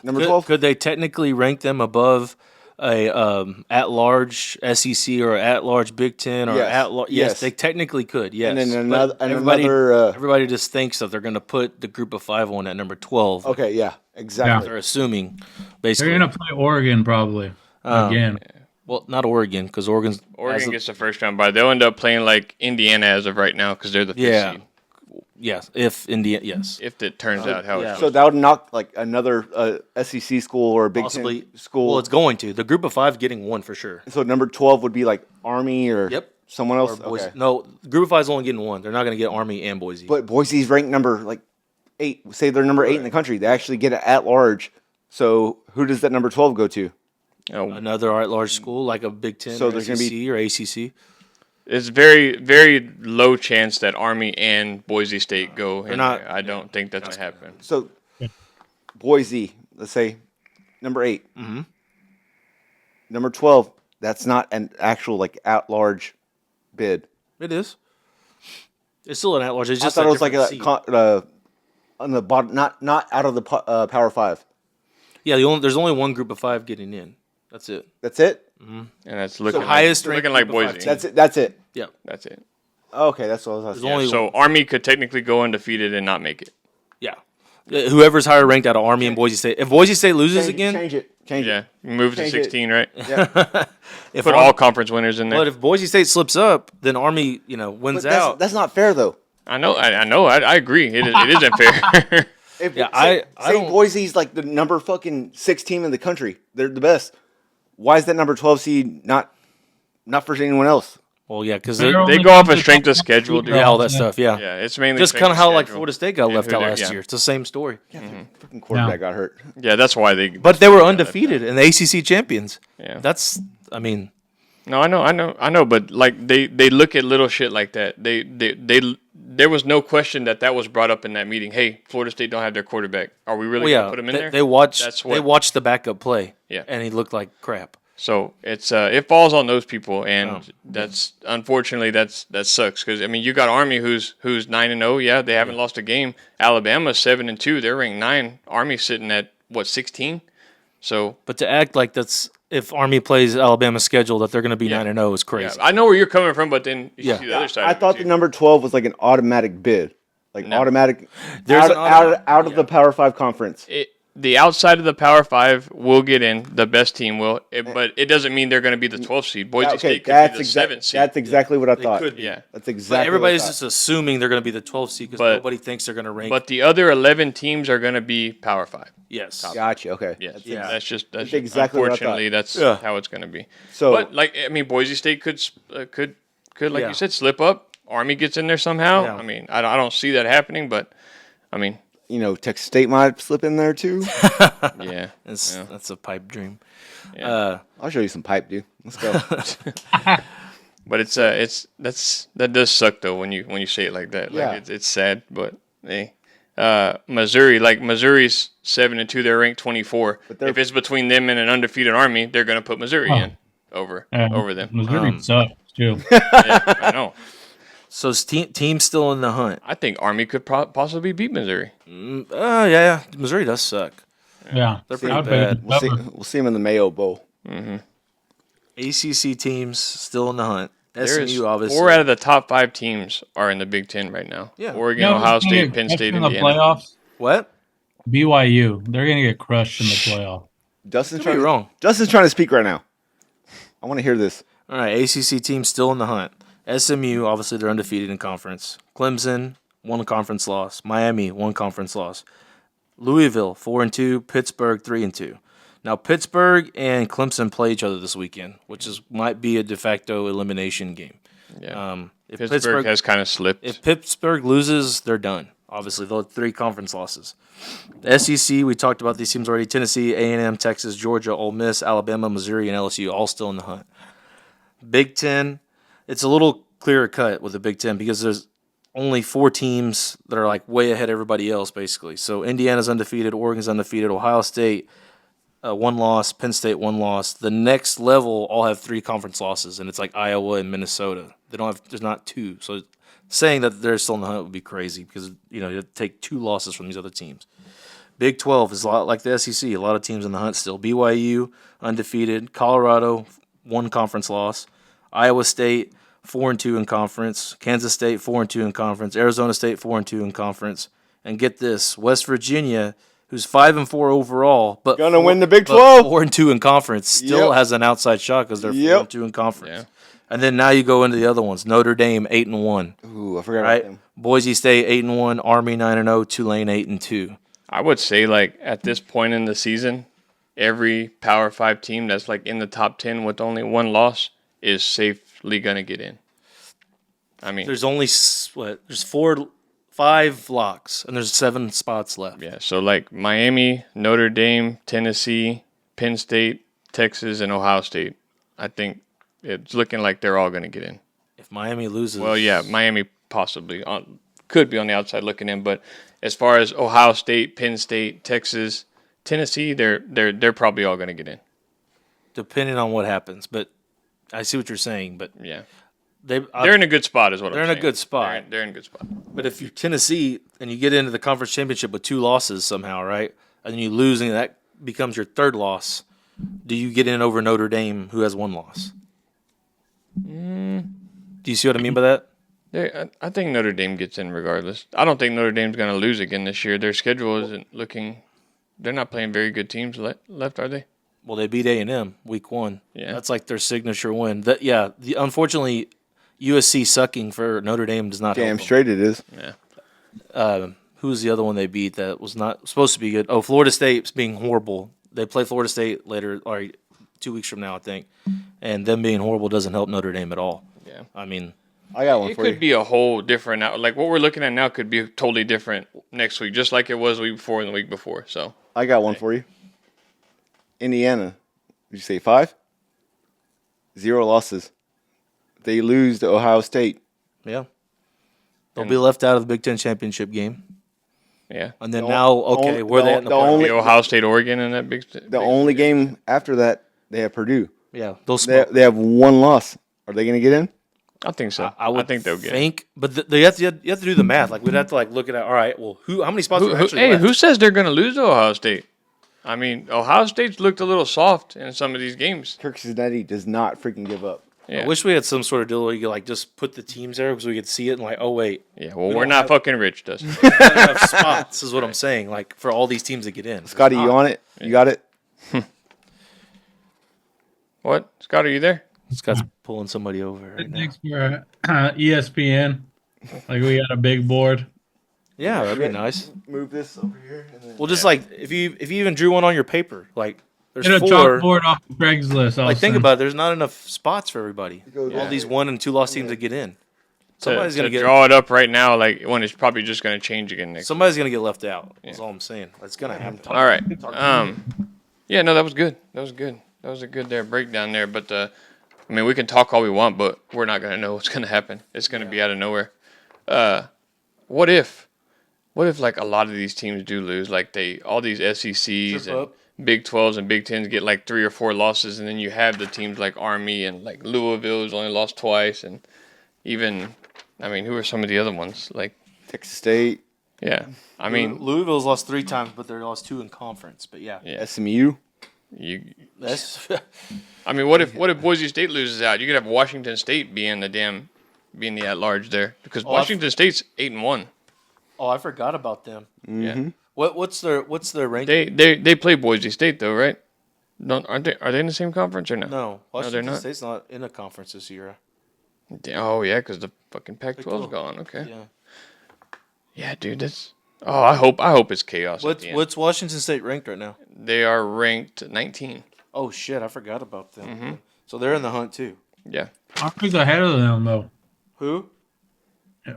number 12? Could they technically rank them above a at-large SEC or at-large Big Ten or Yes. at-large? Yes. They technically could. Yes. And then But another. everybody just thinks that they're going to put the group of 5 on at number 12. Okay, yeah, exactly. They're assuming, They're basically. going to play Oregon probably again. Well, not Oregon, because Oregon Gets the first round bye. They'll end up playing like Indiana as of right now because they're the 5th seed. Yes, if Indiana, yes. If it turns out how yeah. it's So that would knock like another SEC school or a Big Possibly Ten school. Well, it's going to. The group of 5 getting one for sure. So number 12 would be like Army or Yep. Someone else. Boise. Okay. No, Group of Five is only getting one. They're not going to get Army and Boise. But Boise's ranked number like 8. Say they're number 8 in the country. They actually get it at large. So who does that number 12 go to? Another at-large school like a Big Ten So or there's SEC gonna be- or ACC. It's very, very low chance that Army and Boise State go in not- there. I don't think that's going to happen. So Boise, let's say number 8. Mm-hmm. Number 12. That's not an actual like at large bid. It is. It's still an at-large. It's I just thought it was like different seed. on the bottom, not out of the Power 5. Yeah, there's only one Group of Five getting in. That's it. That's it. And that's looking highest like, ranked looking like group of five Boise. teams. That's it. Yeah. That's it. Okay, that's what I was asking. There's only So Army could technically go undefeated and not make it. yeah. Whoever's higher ranked out of Army and Boise State. If Boise State loses again, Change it. Yeah, move to Change it. 16, right? if Put all conference winners in there. but if Boise State slips up, then Army, wins But out. that's not fair though. I know, I agree. It isn't fair. If, Yeah, say, I say don't- Boise's like the number fucking 6 team in the country. They're the best. Why is that number 12 seed not for anyone else? Well, yeah, because They're They only go off going of strength of schedule, dude. yeah, all that stuff. Yeah, Yeah, it's mainly just strength kind of how like schedule. Florida State got And left who out they're- last yeah. year. It's the same story. Fucking quarterback got hurt. Yeah, that's why they. But they were undefeated and the ACC champions. Yeah. That's, I mean, No, I know, but like they look at little shit like that. They there was no question that was brought up in that meeting. Hey, Florida State don't have their quarterback. Are we really well, gonna yeah, put him in there? they watched That's they what- watched the backup play. Yeah. and he looked like crap. So it's it falls on those people, and that's unfortunately that sucks because I mean you got Army who's 9-0. Yeah, they haven't lost a game. Alabama's 7-2. They're ranked 9. Army's sitting at what 16. So But to act like that's if Army plays Alabama's schedule that they're going to be Yeah. 9-0 is yeah, crazy. I know where you're coming from, but then you Yeah. see the other side. I of it, thought too. the number 12 was like an automatic bid. Like No. automatic There's out, an out of the Power 5 conference. The outside of the Power 5 will get in. The best team will, but it doesn't mean they're going to be the 12th seed. Boise Okay, State could that's be the 7th seed. That's exactly what I thought. could be. Yeah. That's But exactly. everybody's what I just thought. assuming they're going to be the 12th seed because But- nobody thinks they're going to rank. But the other 11 teams are going to be Power 5. yes, Gotcha. Okay. Yes, Yeah. that's just exactly what I thought. unfortunately that's Yeah. how it's going to be. So- but like I mean, Boise State could like Yeah. you said slip up. Army gets in there somehow. Yeah. I mean, I don't see that happening, but I mean, Texas State might slip in there too. yeah, that's a pipe dream. Yeah. I'll show you some pipe, dude. Let's go. but that does suck though when you say it like that. Yeah. Like it's sad, but hey. Missouri's 7-2. They're ranked 24. they're- If it's between them and an undefeated Army, they're going to put Missouri in over them. Missouri sucks too. Yeah, I know. So is team's still in the hunt. I think Army could possibly beat Missouri. Yeah, Missouri does suck. Yeah, They're pretty I'd bet bad. it's cover. We'll see him in the Mayo Bowl. ACC teams still in the hunt. There's SMU obviously. 4 out of the top 5 teams are in the Big Ten right now. Yeah. Oregon, You know Ohio who's gonna State, get Penn crushed State, in the Indiana. playoffs. What? BYU, they're gonna get crushed in the playoff. Dustin's Could be wrong. Justin's trying to speak right now. I want to hear this. All right, ACC team still in the hunt. SMU, obviously, they're undefeated in conference. Clemson, 1 conference loss. Miami, 1 conference loss. Louisville, 4-2. Pittsburgh, 3-2. Now, Pittsburgh and Clemson play each other this weekend, which might be a de facto elimination game. Yeah. If Pittsburgh has kind of slipped. if Pittsburgh loses, they're done. Obviously, they'll have 3 conference losses. The SEC, we talked about these teams already. Tennessee, A&M, Texas, Georgia, Ole Miss, Alabama, Missouri, and LSU all still in the hunt. Big Ten, it's a little clearer cut with the Big Ten because there's only 4 teams that are like way ahead of everybody else, basically. So Indiana's undefeated, Oregon's undefeated, Ohio State, 1 loss, Penn State 1 loss. The next level all have 3 conference losses, and it's like Iowa and Minnesota. There's not 2. So saying that they're still in the hunt would be crazy because you have to take 2 losses from these other teams. Big 12 is a lot like the SEC. A lot of teams in the hunt still. BYU undefeated, Colorado 1 conference loss, Iowa State 4-2 in conference, Kansas State 4-2 in conference, Arizona State 4-2 in conference, and get this, West Virginia, who's 5-4 overall, but Gonna win the Big 12. 4-2 in conference, still Yep. has an outside shot because they're Yep. 4-2 in conference. Yeah. And then now you go into the other ones. Notre Dame 8-1, Ooh, I forgot right? about them. Boise State 8-1, Army 9-0, Tulane 8-2. I would say, like, at this point in the season, every Power 5 team that's, like, in the top 10 with only 1 loss is safely going to get in. I mean, There's only There's 5 locks, and there's 7 spots left. yeah. So like Miami, Notre Dame, Tennessee, Penn State, Texas, and Ohio State. I think it's looking like they're all going to get in. If Miami loses, Well, yeah, Miami possibly could be on the outside looking in, but as far as Ohio State, Penn State, Texas, Tennessee, they're probably all going to get in. depending on what happens. But I see what you're saying. But Yeah, they're they're in a good spot, is what I'm saying. in a good spot. They're in a good spot. But if you're Tennessee and you get into the conference championship with 2 losses somehow, right, and you lose, and that becomes your 3rd loss, do you get in over Notre Dame, who has 1 loss? Do you see what I mean by that? I think Notre Dame gets in regardless. I don't think Notre Dame's going to lose again this year. Their schedule isn't looking. They're not playing very good teams left, are they? Well, they beat A&M week 1. Yeah. That's like their signature win. Unfortunately, USC sucking for Notre Dame does not Damn help them. straight it is. Yeah. Who was the other one they beat that was not supposed to be good? Oh, Florida State's being horrible. They play Florida State later, or 2 weeks from now, I think. And them being horrible doesn't help Notre Dame at all. Yeah. I mean, I got one It for you. could be a whole different. Like what we're looking at now could be totally different next week, just like it was the week before and the week before. So I got one for you. Indiana. Did you say 5? 0 losses. They lose to Ohio State. yeah. They'll be left out of the Big Ten championship game. yeah, And then The now, only- where they at in the the playoffs? only- the Ohio State, Oregon, and that big. The only game after that, they have Purdue. Yeah, those They have 1 loss. Are they going to get in? I think so. I would think they'll get. think, but you have to do the math. Like we'd have to look at all right. Well, how many spots are actually Hey, left? who says they're going to lose to Ohio State? I mean, Ohio State's looked a little soft in some of these games. Kirk Cincinnati does not freaking give up. Yeah. I wish we had some sort of deal where you could just put the teams there because we could see it and oh wait, Yeah, well, We we're don't not have- fucking rich, Dustin. not enough spots is what I'm saying. Like for all these teams to get in. Scotty, you on it? You got it? What, Scott? Are you there? Scott's pulling somebody over right now. Next for ESPN. Like we got a big board. Yeah, that'd be nice. Move this over here. And then... Well, just if you even drew one on your paper, there's Get a 4. chalkboard off of Craigslist. Think about it. There's not enough spots for everybody. goes All these 1 and 2 loss teams that get in. Somebody's to gonna get draw it up right now, like when it's probably just going to change again next. somebody's gonna get left out. That's all I'm saying. That's gonna happen. All right. Yeah, no, that was good. That was good. That was a good breakdown there. But I mean, we can talk all we want, but we're not going to know what's going to happen. It's going to be out of nowhere. What if like a lot of these teams do lose? Like all these SECs Trip and up. Big 12s and Big 10s get like 3 or 4 losses, and then you have the teams like Army and like Louisville who's only lost twice, and even, I mean, who are some of the other ones? Like, Texas State, yeah, I mean, Louisville's lost 3 times, but they lost 2 in conference. But yeah, yeah, SMU. that's I mean, what if Boise State loses out? You could have Washington State being the at large there, because Washington State's 8-1. Oh, I forgot about them. Yeah, What's their rank? they play Boise State though, right? Are they in the same conference or no? No, Washington not. State's not in a conference this year. Oh yeah, because the fucking Pac-12's gone. Okay. Yeah. Yeah, dude, that's. Oh, I hope it's chaos. What's Washington State ranked right now? They are ranked 19. Oh shit, I forgot about them. So they're in the hunt too. Yeah. Army's ahead of them though. Who?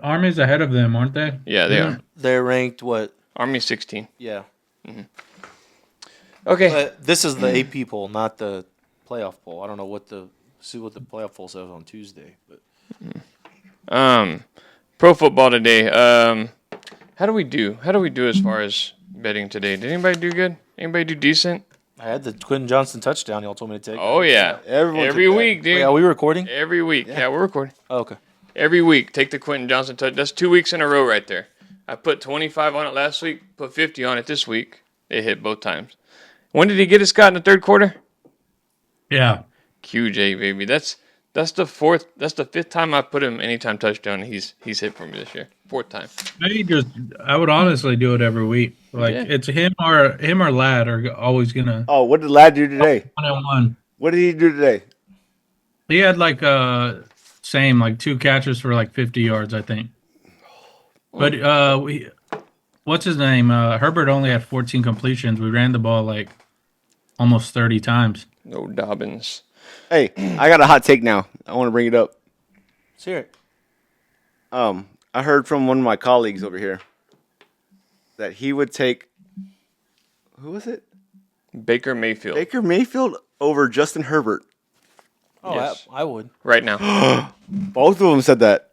Army's ahead of them, aren't they? Yeah, they are. They're ranked what? Army 16. Yeah. Okay. But this is the AP poll, not the playoff poll. I don't know see what the playoff poll says on Tuesday, but Pro football today. How do we do? How do we do as far as betting today? Did anybody do good? Anybody do decent? I had the Quentin Johnson touchdown. Y'all told me to take. Oh yeah. Everyone Every took that. week, dude. Wait, are we recording? Every week. Yeah, we're recording. Oh, okay. Every week, take the Quentin Johnson touch. That's 2 weeks in a row right there. I put 25 on it last week. Put 50 on it this week. It hit both times. When did he get it, Scott? In the third quarter? Yeah. QJ, baby. That's the fourth. That's the 5th time I put him anytime touchdown. He's hit for me this year. 4th time. I would honestly do it every week. Like Yeah. it's him or Lad are always gonna Oh, what did Lad do today? 1-on-1. What did he do today? He had like same like 2 catches for like 50 yards, I think. But what's his name? Herbert only had 14 completions. We ran the ball like almost 30 times. No Dobbins. Hey, I got a hot take now. I want to bring it up. Let's hear it. I heard from one of my colleagues over here that he would take. Who was it? Baker Mayfield. Baker Mayfield over Justin Herbert. Oh, Yes. I would. Right now. Both of them said that.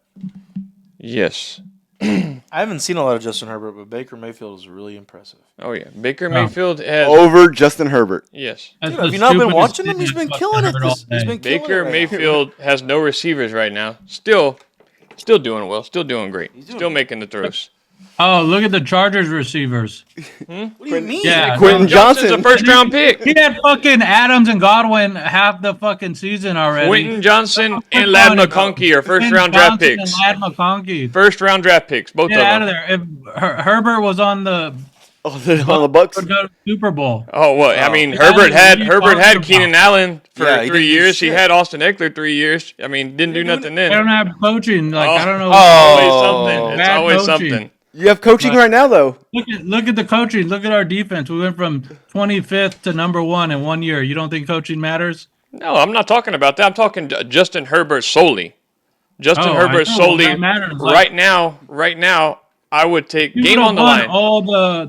Yes. I haven't seen a lot of Justin Herbert, but Baker Mayfield is really impressive. Oh yeah. Baker Mayfield has. Over Justin Herbert. Yes. That's Dude, have the you not been stupidest watching him? thing He's been I've killing it. heard all He's day. been killing Baker it right Mayfield has no receivers right now. Still doing well. Still doing great. doing Still making the throws. Oh, look at the Chargers receivers. What do you mean? Yeah, Quentin Johnson's a Johnson. first round pick. he had fucking Adams and Godwin half the fucking season already. Quentin Johnson and Lad McConkey are first round draft Johnson picks. And Lad McConkey. First round draft picks, both Get of out of them. there. If Herbert was on the On the Bucks. would go to Super Bowl. Oh, what? I mean, Yeah, Herbert what had are you talking about? Keenan Allen for Yeah, he 3 didn't do years. He shit. had Austin Eckler 3 years. I mean, didn't do nothing They don't then. have coaching. Like I don't know. Always something. It's Bad always coaching. something. You have coaching right now, though. Look at the coaching. Look at our defense. We went from 25th to number 1 in 1 year. You don't think coaching matters? No, I'm not talking about that. I'm talking Justin Herbert solely. Justin Oh, Herbert I know. solely. That matters. Like, Right now, I would take we game would've on the won line. all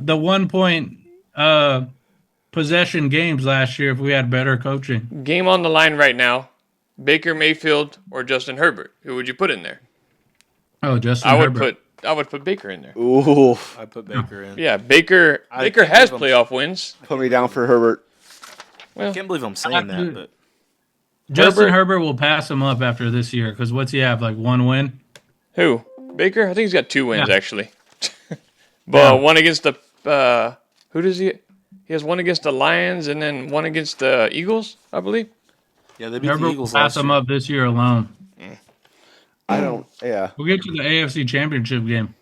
the 1 point possession games last year if we had better coaching. Game on the line right now. Baker Mayfield or Justin Herbert. Who would you put in there? Oh, Justin I would Herbert. put Baker in there. Ooh, I put Baker in. Yeah, Baker can't has believe playoff wins. put me down for Herbert. I can't believe I'm saying that, but Justin Herbert- Herbert will pass him up after this year because what's he have, like 1 win? Who? Baker? I think he's got 2 wins Yeah. actually. But Yeah. one against the who does he? He has one against the Lions and then one against the Eagles, I believe. yeah, they beat the Herbert will Eagles pass last him year. up this year alone. I don't. Yeah. We'll get to the AFC Championship game.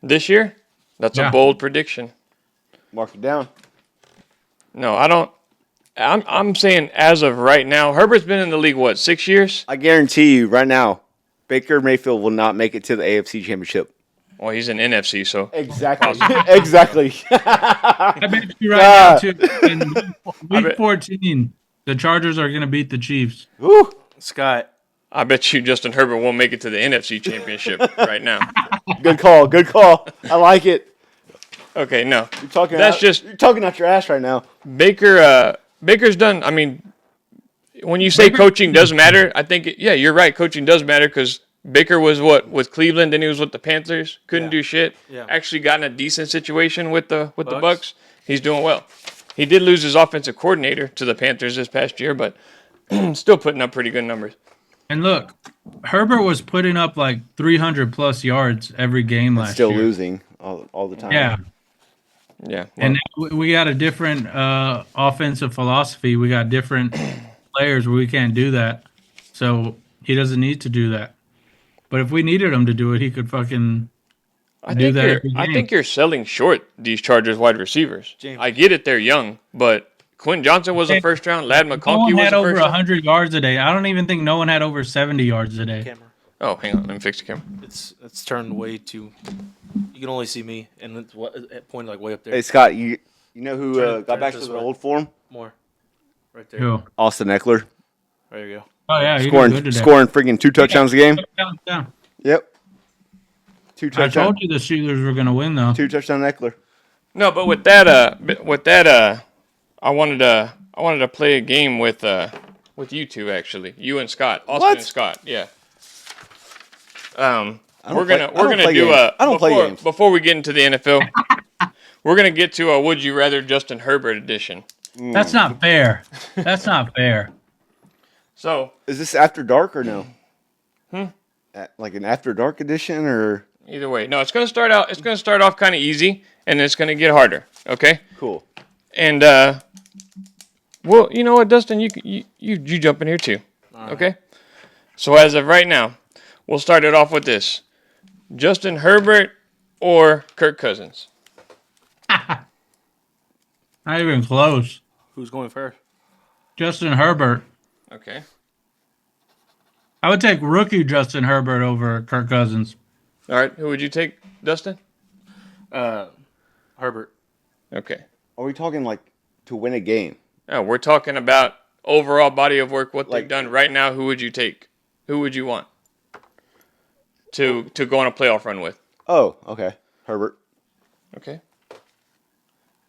This year? That's Yeah. a bold prediction. Mark it down. No, I don't. I'm saying as of right now, Herbert's been in the league what 6 years? I guarantee you right now, Baker Mayfield will not make it to the AFC Championship. Well, he's in NFC, so Exactly. Exactly. I bet you right Ah. now, too, in week bet- 14, the Chargers are going to beat the Chiefs. Woo. Scott, I bet you Justin Herbert won't make it to the NFC Championship right now. Good call. Good call. I like it. Okay, no. You're talking. That's just- You're talking out your ass right now. Baker's done. I mean, when you say Baker- coaching does matter, I think yeah, you're right. Coaching does matter because Baker was what with Cleveland, then he was with the Panthers. Couldn't do shit. Yeah. Actually, got in a decent situation with the Bucks. Bucks. He's doing well. He did lose his offensive coordinator to the Panthers this past year, but still putting up pretty good numbers. And look, Herbert was putting up like 300 plus yards every game last Still year. losing all the time. Yeah. Yeah. And we got a different offensive philosophy. We got different players where we can't do that. So he doesn't need to do that. But if we needed him to do it, he could fucking do that every I game. think you're selling short these Chargers wide receivers. James. I get it, they're young, but Quentin Johnson was a first round. Lad no McConkey one was had a over first round. 100 yards a day. I don't even think no one had over 70 yards a day. camera. Oh, hang on, let me fix the camera. It's turned way too. You can only see me, and it's pointed like way up there. Hey Scott, you know who Turn got it back to this the way. old form? More, right there. Who? Austin Eckler There you go. Oh, yeah. He did scoring good today. freaking 2 touchdowns a game. Yeah. Yep. 2 I touchdowns. told you the Steelers were going to win, though. 2 touchdown Eckler. No, but with that, I wanted to play a game with you two actually, you and Scott, Austin What? and Scott, yeah. I don't We're play- gonna I don't play do games. a I don't play games. before we get into the NFL. We're gonna get to a Would You Rather Justin Herbert edition. That's not fair. That's not fair. So Is this after dark or no? Like an after dark edition or either way, no, it's gonna start out. It's gonna start off kind of easy, and it's gonna get harder. Okay. cool? And well, you know what, Dustin, you jump in here too. Okay. So as of right now, we'll start it off with this: Justin Herbert or Kirk Cousins. Not even close. Who's going first? Justin Herbert. Okay. I would take rookie Justin Herbert over Kirk Cousins. All right. Who would you take, Dustin? Herbert. Okay. Are we talking like to win a game? No, we're talking about overall body of work, what Like- they've done right now. Who would you take? Who would you want to go on a playoff run with. Oh, okay. Herbert. Okay.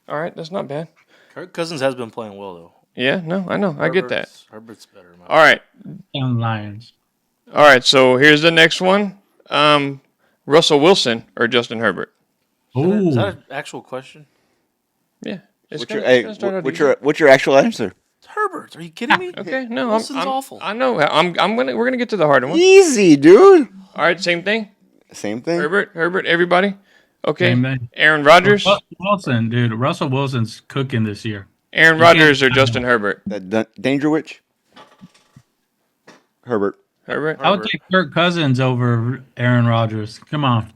All right, that's not bad. Kirk Cousins has been playing well though. Yeah, no, I know. I get that. Herbert's better. in my All right. Damn Lions. All right, so here's the next one. Russell Wilson or Justin Herbert? opinion. Ooh. Is that an actual question? Yeah. It's What's gonna- your, hey, it's gonna start out what's easy. your actual answer? It's Herbert. Are you kidding me? Okay, no, Wilson's I'm awful. I know. We're gonna get to the harder one. Easy, dude. All right, same thing. Same thing. Herbert, everybody. Okay. Same thing. Aaron Rodgers. Russell Wilson, dude. Russell Wilson's cooking this year. Aaron You Rodgers or can't- Justin Herbert? That Danger Witch. Herbert. Herbert. I would take Kirk Cousins over Aaron Rodgers. Come on.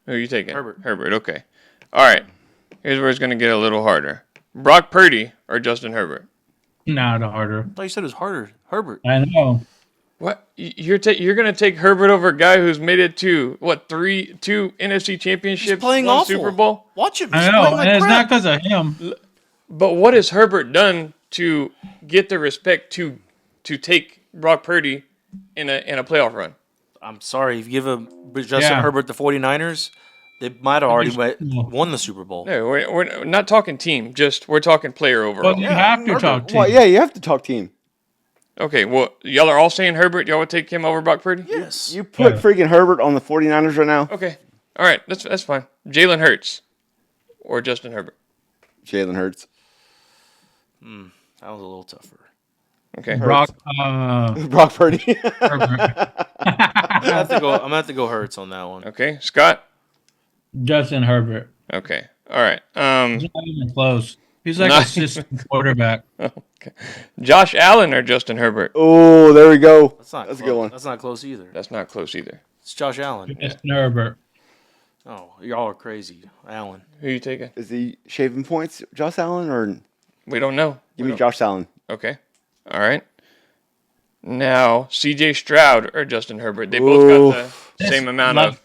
Who are you taking? Herbert. Herbert. Okay. All right. Here's where it's gonna get a little harder. Brock Purdy or Justin Herbert? Not harder. I thought you said it was harder. Herbert. I know. What you're gonna take Herbert over a guy who's made it to what two NFC championships, He's playing one awful. Super Bowl? Watch him. I He's know. playing like And it's crap. not because of him. But what has Herbert done to get the respect to take Brock Purdy in a playoff run? I'm sorry. If you give Justin Yeah. Herbert the 49ers, they might have already Super Bowl. won the Super Bowl. No, we're not talking team. Just we're talking player overall. Well, you have to Herbert. talk to Well, him. yeah, you have to talk team. Okay, well, y'all are all saying Herbert. Y'all would take him over Brock Purdy? Yes. You put Yeah. freaking Herbert on the 49ers right now. Okay. All right, that's fine. Jalen Hurts or Justin Herbert. Jalen Hurts. That was a little tougher. Okay. Brock Brock Purdy. Herbert. I'm gonna have to go Hurts on that one. Okay. Scott? Justin Herbert. Okay. All right. He's not even close. He's like Nice. a system quarterback. Okay. Josh Allen or Justin Herbert? Oh, there we go. That's not. That's a close. good one. That's not close either. That's not close either. It's Josh Allen. Justin Herbert. Oh, y'all are crazy, Allen. Who you taking? Is he shaving points, Josh Allen, or We don't know. give We me don't- Josh Allen? Okay. All right. Now, C.J. Stroud or Justin Herbert. They both got the same amount of.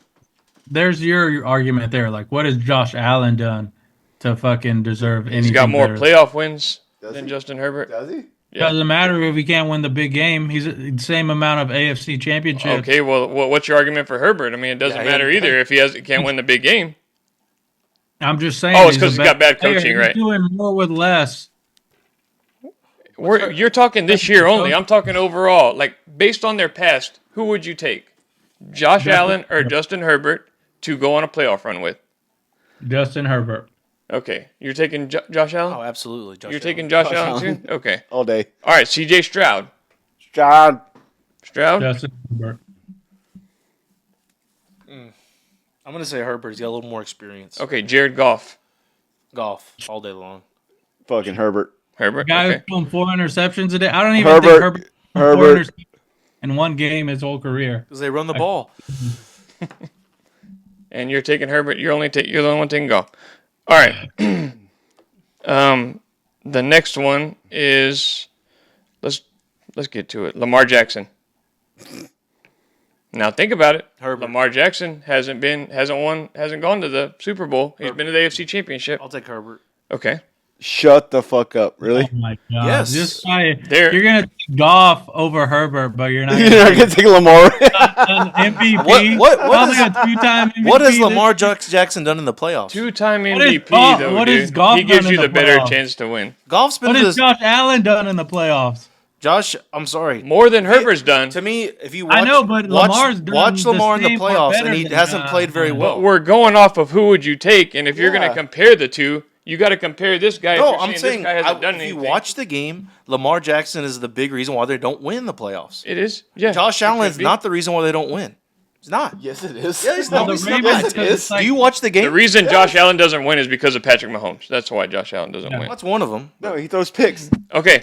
There's your argument there. Like, what has Josh Allen done to fucking deserve anything? He's got more better? playoff wins Does than he? Justin Herbert. Does he? Yeah. Doesn't matter if he can't win the big game. He's the same amount of AFC championships. Okay, well, what's your argument for Herbert? I mean, it doesn't Yeah, matter yeah. either if can't win the big game. I'm just saying. Oh, it's he's 'cause a he's got better bad player. coaching, He's right? doing more with less. You're talking this year only. I'm talking overall. Like, based on their past, who would you take? Josh Allen or Justin Herbert to go on a playoff run with? Justin Herbert. Okay, you're taking Josh Allen? Oh, absolutely. Josh You're Allen. taking Josh Josh Allen Allen. too? Okay. All day. All right, C.J. Stroud. Stroud. Stroud? Justin Herbert. I'm gonna say Herbert. He's got a little more experience. Okay, Jared Goff. Golf all day long. Fucking Herbert. Herbert? Guy Okay. who's throwing 4 interceptions a day. I don't even Herbert. think Herbert threw four Herbert. interceptions in one game his whole career. Because they run the ball. And you're taking Herbert. You're the only one taking Goff. All right. The next one is let's get to it. Lamar Jackson. Now think about it. Herbert. Lamar Jackson hasn't gone to the Super Bowl. He's been to the AFC Championship. I'll take Herbert. Okay. Shut the fuck up. Really? Oh my god! Yes. This guy, There- you're gonna take Goff over Herbert, but you're not You're gonna not take gonna take Lamar. an MVP. What Probably is- a 2-time MVP. What has Lamar Jackson done in the playoffs? Two-time What is MVP Goff- though, what dude. is Goff He gives done you in the the better playoffs? chance to win. Golf's been What to has this. Josh Allen done in the playoffs? Josh, I'm sorry. More than Herbert's done. To me, if you watch, I know, but Lamar's done watch the Lamar in the same or playoffs, better and he than, hasn't played very but well. But we're going off of who would you take, and if you're going Yeah. to compare the two, you got to compare this guy. No, if you're I'm saying this guy hasn't done if you anything. watch the game, Lamar Jackson is the big reason why they don't win the playoffs. It is. Yeah. Josh it Allen could is be. not the reason why they don't win. He's not. Yes, it is. Yeah, he's Well, not. the He's not. Ravens, Yes, it 'cause is. it's like- Do you watch the game? The reason Josh Allen doesn't win is because of Patrick Mahomes. That's why Josh Allen doesn't win. That's one of them. No, he throws picks. Okay.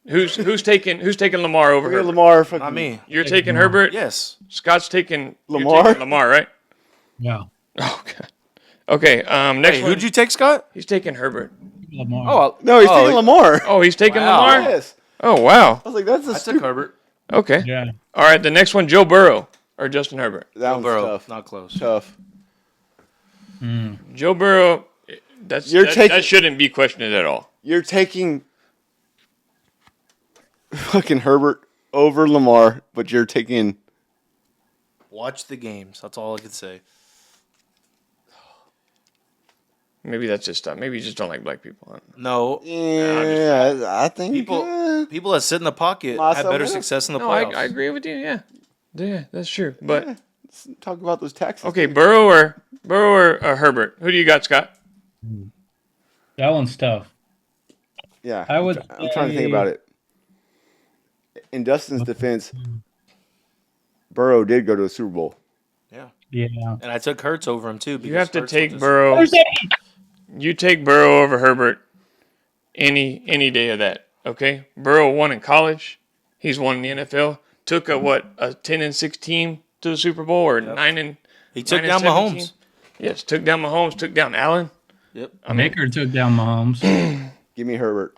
Who's taking Lamar over Look at Herbert? Lamar. Fucking, Not me. You're taking Herbert. Yes. Scott's taking you're Lamar? taking Lamar, right? Yeah, Oh God. Okay. Next Hey, one. who'd you take, Scott? He's taking Herbert. Lamar. Oh, No, he's taking Lamar. Oh, he's taking Wow. Lamar. Yes. Oh wow. I was like, that's a I took stupid. Herbert. Okay. Yeah. All right. The next one, Joe Burrow or Justin Herbert. That one's Burrow, tough. not close. Tough. Joe Burrow. That shouldn't be questioned at all. You're taking fucking Herbert over Lamar, but you're taking Watch the games. That's all I could say. Maybe that's just maybe you just don't like black people. I don't know. No, Yeah, I think people that sit in the pocket Myself, have better yeah. success in the No, playoffs. I agree with you. Yeah, yeah, that's true. But Let's talk about those Texans. okay, Burrow or Herbert. Who do you got, Scott? That one's tough. Yeah, I would I'm trying to think say- about it. In Dustin's defense, Burrow did go to a Super Bowl. Yeah, Yeah. and I took Hurts over him too. You because have to Hurts take was- Burrow. You take Burrow over Herbert any day of that. Okay, Burrow won in college. He's won in the NFL. Took a 10-6 team to the Super Bowl or 9 He took 9 down 17? Mahomes. Yes, took down Mahomes. Took down Allen. Yep. I mean, Baker took down Mahomes. Give me Herbert.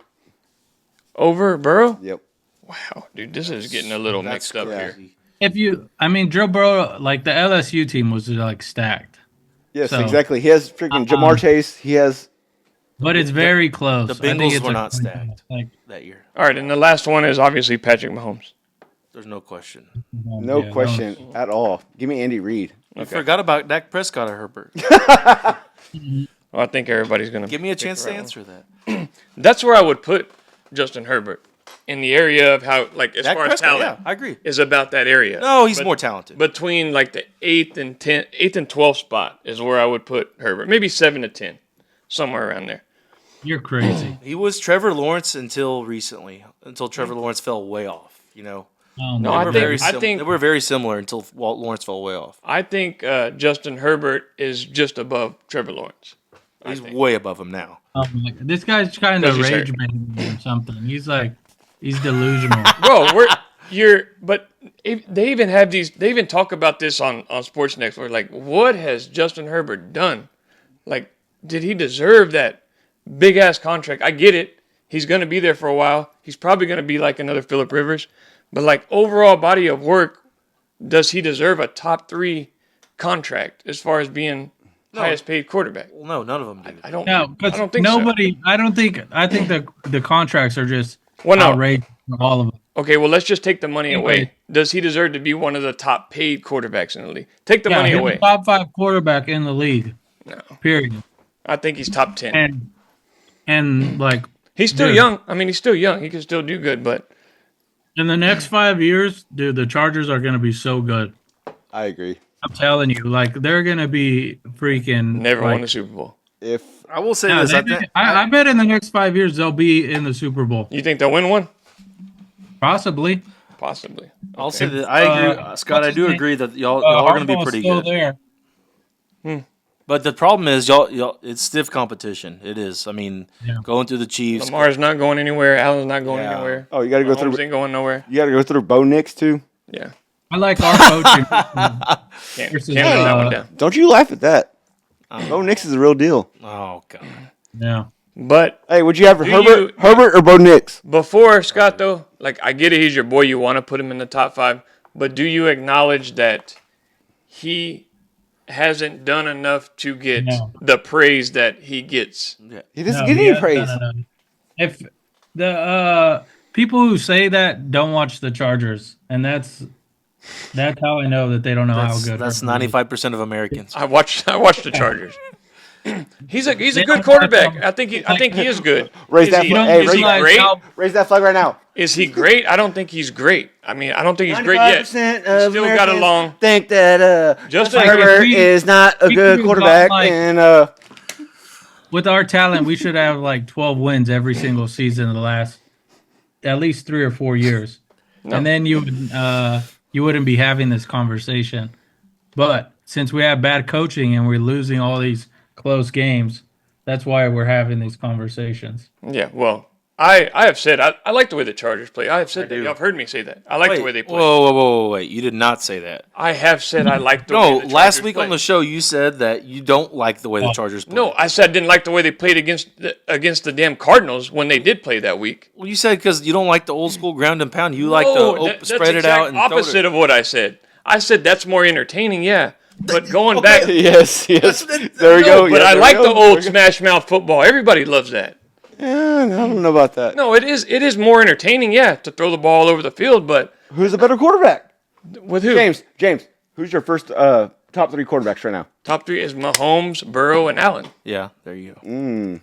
over Burrow. Yep. Wow, dude, this is getting a little That's mixed up crazy. here. Joe Burrow, like the LSU team was like stacked, Yes, So- exactly. He has freaking Jamar Chase. He has. but it's very close. The I think Bengals it's were a not coin toss. stacked. Like, That year. All right, and the last one is obviously Patrick Mahomes. There's no question. No yeah, that question was- at all. Give me Andy Reid. You forgot about Dak Prescott or Herbert. Well, I think everybody's gonna Give me a pick chance the to right answer that. one. That's where I would put Justin Herbert in the area of how, like, as Dak far as Prescott, talent yeah, I agree. is about that area. No, he's But more talented. between like the 8th and 12th spot is where I would put Herbert. Maybe 7 to 10, somewhere around there. You're crazy. He was Trevor Lawrence until recently, until Trevor Lawrence fell way off. You know, No, They I were think- very I sim- think- they were very similar until Walt Lawrence fell way off. I think Justin Herbert is just above Trevor Lawrence. He's way above him now. This guy's kind of Because he's rage baiting or something. He's delusional. Bro, but they even have these. They even talk about this on Sports Next. Where like, what has Justin Herbert done? Like, did he deserve that big ass contract? I get it. He's going to be there for a while. He's probably going to be like another Phillip Rivers. But like overall body of work, does he deserve a top 3 contract as far as being highest paid quarterback? Well, no, none of them do. I don't. No, I because don't think so. nobody. I think the contracts are just Well, no. outrageous for all of them. Okay, well, let's just take the money away. Anyway. Does he deserve to be one of the top paid quarterbacks in the league? Take the money he's away. a top 5 quarterback in the league. No. Period. I think he's top 10. And like He's still dude. young. I mean, he's still young. He can still do good, but in the next 5 years, dude, the Chargers are gonna be so good. I agree. I'm telling you, like they're gonna be freaking never like, won the Super Bowl. If I will say Yeah, this. I bet in the next 5 years they'll be in the Super Bowl. You think they'll win one? Possibly. Possibly. I'll say that I agree, Scott. what's I his do name? agree that y'all are going to be Harbaugh's pretty still good. there. But the problem is, y'all, it's stiff competition. It is. I mean, Yeah. going through the Chiefs. Lamar's not going anywhere. Allen's not going Yeah. anywhere. you got to go through. Mahomes ain't going nowhere. You got to go through Bo Nix too. Yeah. I like our coaching. Can't Versus, let that one down. Don't you laugh at that? Bo Nix is the real deal. Oh God. Yeah. But Hey, would you have Do Herbert, you- Herbert or Bo Nix? before Scott, though, like I get it, he's your boy. You want to put him in the top 5, but do you acknowledge that he hasn't done enough to get No. the praise that he gets? He doesn't No, get he any has praise. done enough. If the people who say that don't watch the Chargers, and that's how I know that they don't know how good. That's Herbert is. 95% of Americans. I watched the Chargers. He's a They good don't quarterback. have- I think he is good. Raise Is that he, flag. don't Hey, is raise he that- great? Raise that flag right now. Is he great? I don't think he's great. I mean, I don't think he's great yet. 95% He's of still got Americans along. think that Justin Justin Herbert Herbert we- is not a we good could've quarterback, got, like- and With our talent, we should have like 12 wins every single season in the last at least 3 or 4 years, and then you wouldn't be having this conversation. But since we have bad coaching and we're losing all these close games, that's why we're having these conversations. Yeah, well, I have said I like the way the Chargers play. I have said that. do. Y'all have heard me say that. I like the way they play. Whoa, wait. You did not say that. I have said I like the way No, the last Chargers week play. on the show, you said that you don't like the way the Chargers play. No, I said I didn't like the way they played against the damn Cardinals when they did play that week. Well, you said because you don't like the old school ground and pound. You like No, to that's spread it exact out and throw opposite it. of what I said. I said that's more entertaining, yeah. But going back, yes. There we no, go. but Yeah, I there like we the go. old smash mouth football. Everybody loves that. Yeah, I don't know about that. No, it is more entertaining, yeah, to throw the ball all over the field. But Who's a better quarterback? with who? James. Who's Who's your first top 3 quarterbacks right now? Top 3 is Mahomes, Burrow, and Allen. Yeah, there you go.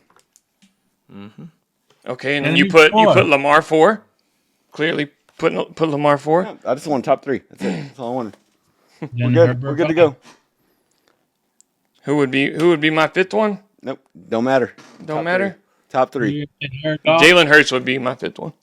Okay, and And then you who's put 4? Lamar 4. Clearly put Lamar 4. I just want top 3. That's it. That's all I wanted. Then Good. Herbert We're good to 5. go. Who would be my 5th one? Nope. Don't matter. Don't Top matter. 3. Top 3. Jared Goff. Jalen Hurts would be my 5th one.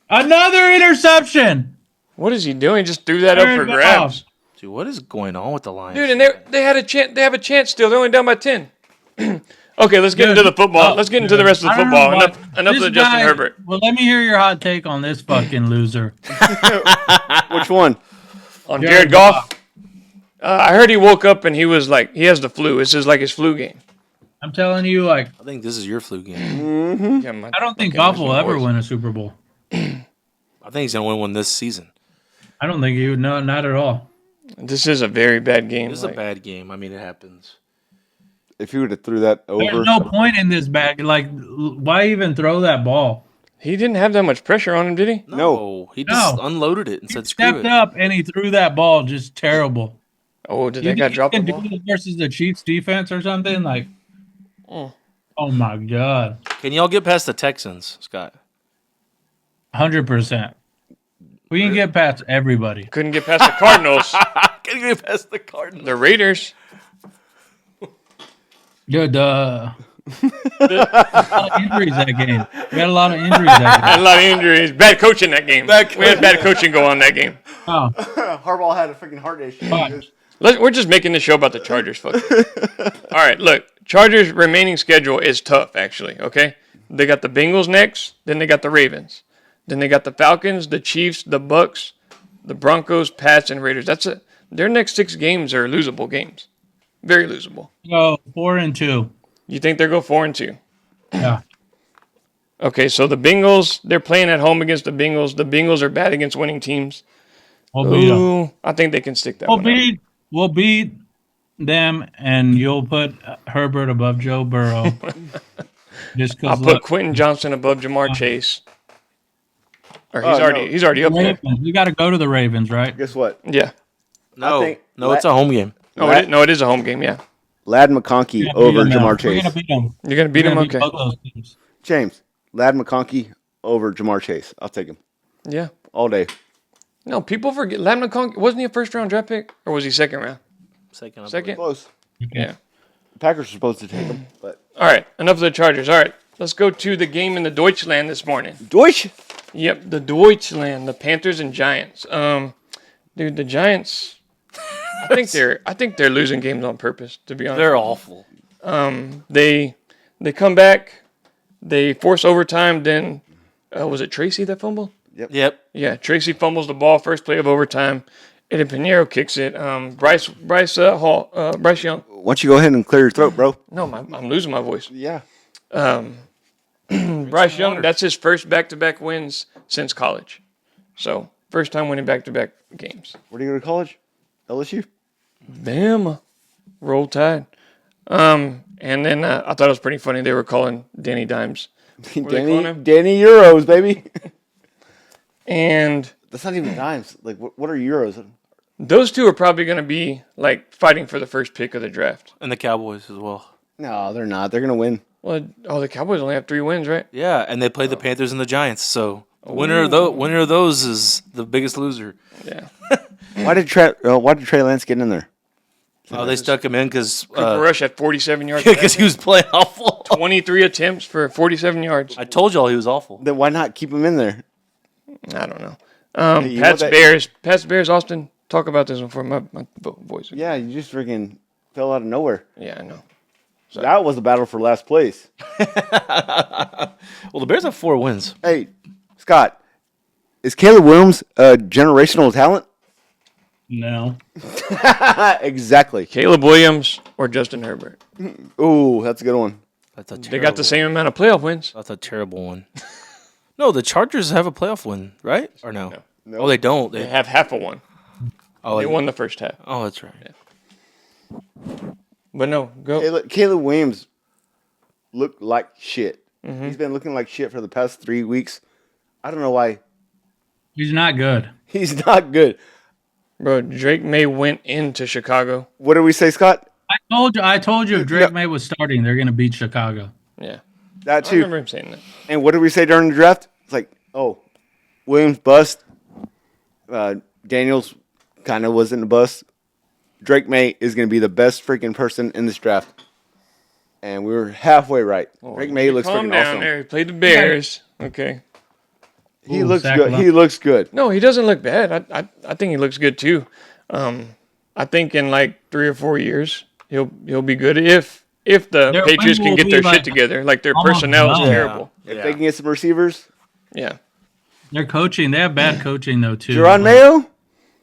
Another interception. What is he doing? Just threw that up Jared for Goff. grabs. Dude, what is going on with the Lions? Dude, and they had a chance. They have a chance still. They're only down by 10. Okay, let's get Dude, into the football. oh, Let's get into the rest of the I don't football. know why- Enough this of the Justin guy- Herbert. Well, let me hear your hot take on this fucking loser. Which one? On Jared Jared Goff. I heard he woke up and he was like, he has the flu. This is like his flu game. I'm telling you, like, I think this is your flu game. Yeah, my- I don't think okay, Goff that's will my ever voice. win a Super Bowl. I think he's gonna win one this season. I don't think he would. No, not at all. This is a very bad game. This is a bad game. I mean, it happens. If you would have threw that over. There's no point in this bag. Like, why even throw that ball? He didn't have that much pressure on him, did he? No, he just No. unloaded it and He said, "Screw stepped it." up and he threw that ball just terrible. Oh, did You that guy think drop he the can ball? do this versus the Chiefs defense or something? Like, Oh. oh my god, Can y'all get past the Texans, Scott? 100%. We can get past everybody. Couldn't get past the Cardinals. Can you get past the Cardinals? The Raiders. Dude, a lot of injuries that game. We had a lot of injuries that Had a lot of injuries. Bad coaching that game. We had bad coaching go on that game. game. Oh, Harbaugh had a freaking heart issue. Fine. We're just making this show about the Chargers. Fuck it. All right, look. Chargers' remaining schedule is tough, actually, okay? They got the Bengals next. Then they got the Ravens. Then they got the Falcons, the Chiefs, the Bucks, the Broncos, Pats, and Raiders. That's it. Their next 6 games are losable games. Very losable. go 4-2. You think they'll go 4-2? Yeah. Okay, so the Bengals, they're playing at home against the Bengals. The Bengals are bad against winning teams. We'll beat 'em. Ooh, I think they can stick that one out. We'll beat them, and you'll put Herbert above Joe Burrow. Just I'll because put Quentin Johnson above Jamar Chase. Or he's already up there. We got to go to the Ravens, right? Guess what? Yeah. No, think- no, it's a home game. No, it is a home game. Yeah. Lad McConkey We're gonna over beat 'em now. Jamar We're Chase. gonna beat them. You're gonna beat We're him. gonna beat Okay. both those teams. James, Lad McConkey over Jamar Chase. I'll take him Yeah. all day. No, people forget. Lam McConkey, wasn't he a first round draft pick, or was he second round? Second. I Second. Close. Yeah. Packers are supposed to take him, but All right. Enough of the Chargers. All right. Let's go to the game in the Deutschland this morning. Deutsch. Yep, the Deutschland, the Panthers and Giants. Dude, the Giants. I think they're losing games on purpose. To be honest, They're awful. They come back, they force overtime. Then was it Tracy that fumbled? Yep. Yeah, Tracy fumbles the ball first play of overtime. And then Pinheiro kicks it. Bryce Young. Why don't you go ahead and clear your throat, bro? No, I'm losing my voice. Yeah. Bryce Young, that's his first back-to-back wins since college. So, first time winning back-to-back games. Where do you go to college? LSU. Bama. Roll Tide. And then I thought it was pretty funny. They were calling Danny Dimes. What were they calling him? Danny Euros, baby. And That's not even dimes. Like, what are Euros? those two are probably going to be, like, fighting for the first pick of the draft. And the Cowboys as well. No, they're not. They're gonna win. Well, the Cowboys only have 3 wins, right? Yeah, and they played the Panthers and the Giants. So winner of those is the biggest loser. Yeah. Why did Trey Lance get in there? Oh, they stuck him in because Cooper Rush had 47 yards. he was playing awful. 23 attempts for 47 yards. I told y'all he was awful. Then why not keep him in there? I don't know. you know Pats that- Bears, Austin. Talk about this one for my voice. Yeah, you just freaking fell out of nowhere. Yeah, I know. That was the battle for last place. Well, the Bears have 4 wins. Hey, Scott, is Caleb Williams a generational talent? No. Exactly. Caleb Williams or Justin Herbert. Ooh, that's a good one. That's a terrible, They got the same amount of playoff wins. That's a terrible one. No, the Chargers have a playoff win, right? Or no? No. Oh, they don't. They have half a one. oh, They won the first half. Oh, that's right. But no, go. Caleb Williams looked like shit. He's been looking like shit for the past 3 weeks. I don't know why. He's not good. He's not good. Bro, Drake May went into Chicago. What did we say, Scott? I told you if Drake May was starting, they're gonna beat Chicago. Yeah. That I too. remember him saying that. And what did we say during the draft? It's like, Williams bust. Daniels kind of wasn't a bust. Drake May is going to be the best freaking person in this draft. And we were halfway right. Drake May looks Calm freaking down awesome. there. He played the Bears. Okay. He Ooh, looks Zach good. Love. He looks good. No, he doesn't look bad. I think he looks good too. I think in like 3 or 4 years he'll be good if the Their Patriots win can will get be their like shit together. Like their almost personnel is done. terrible. If they can get some receivers. Yeah. They're coaching. They have bad coaching though too. Jerron Mayo?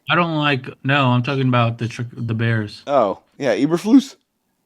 I don't like. No, I'm talking about the Bears. Oh, yeah. Eberflus?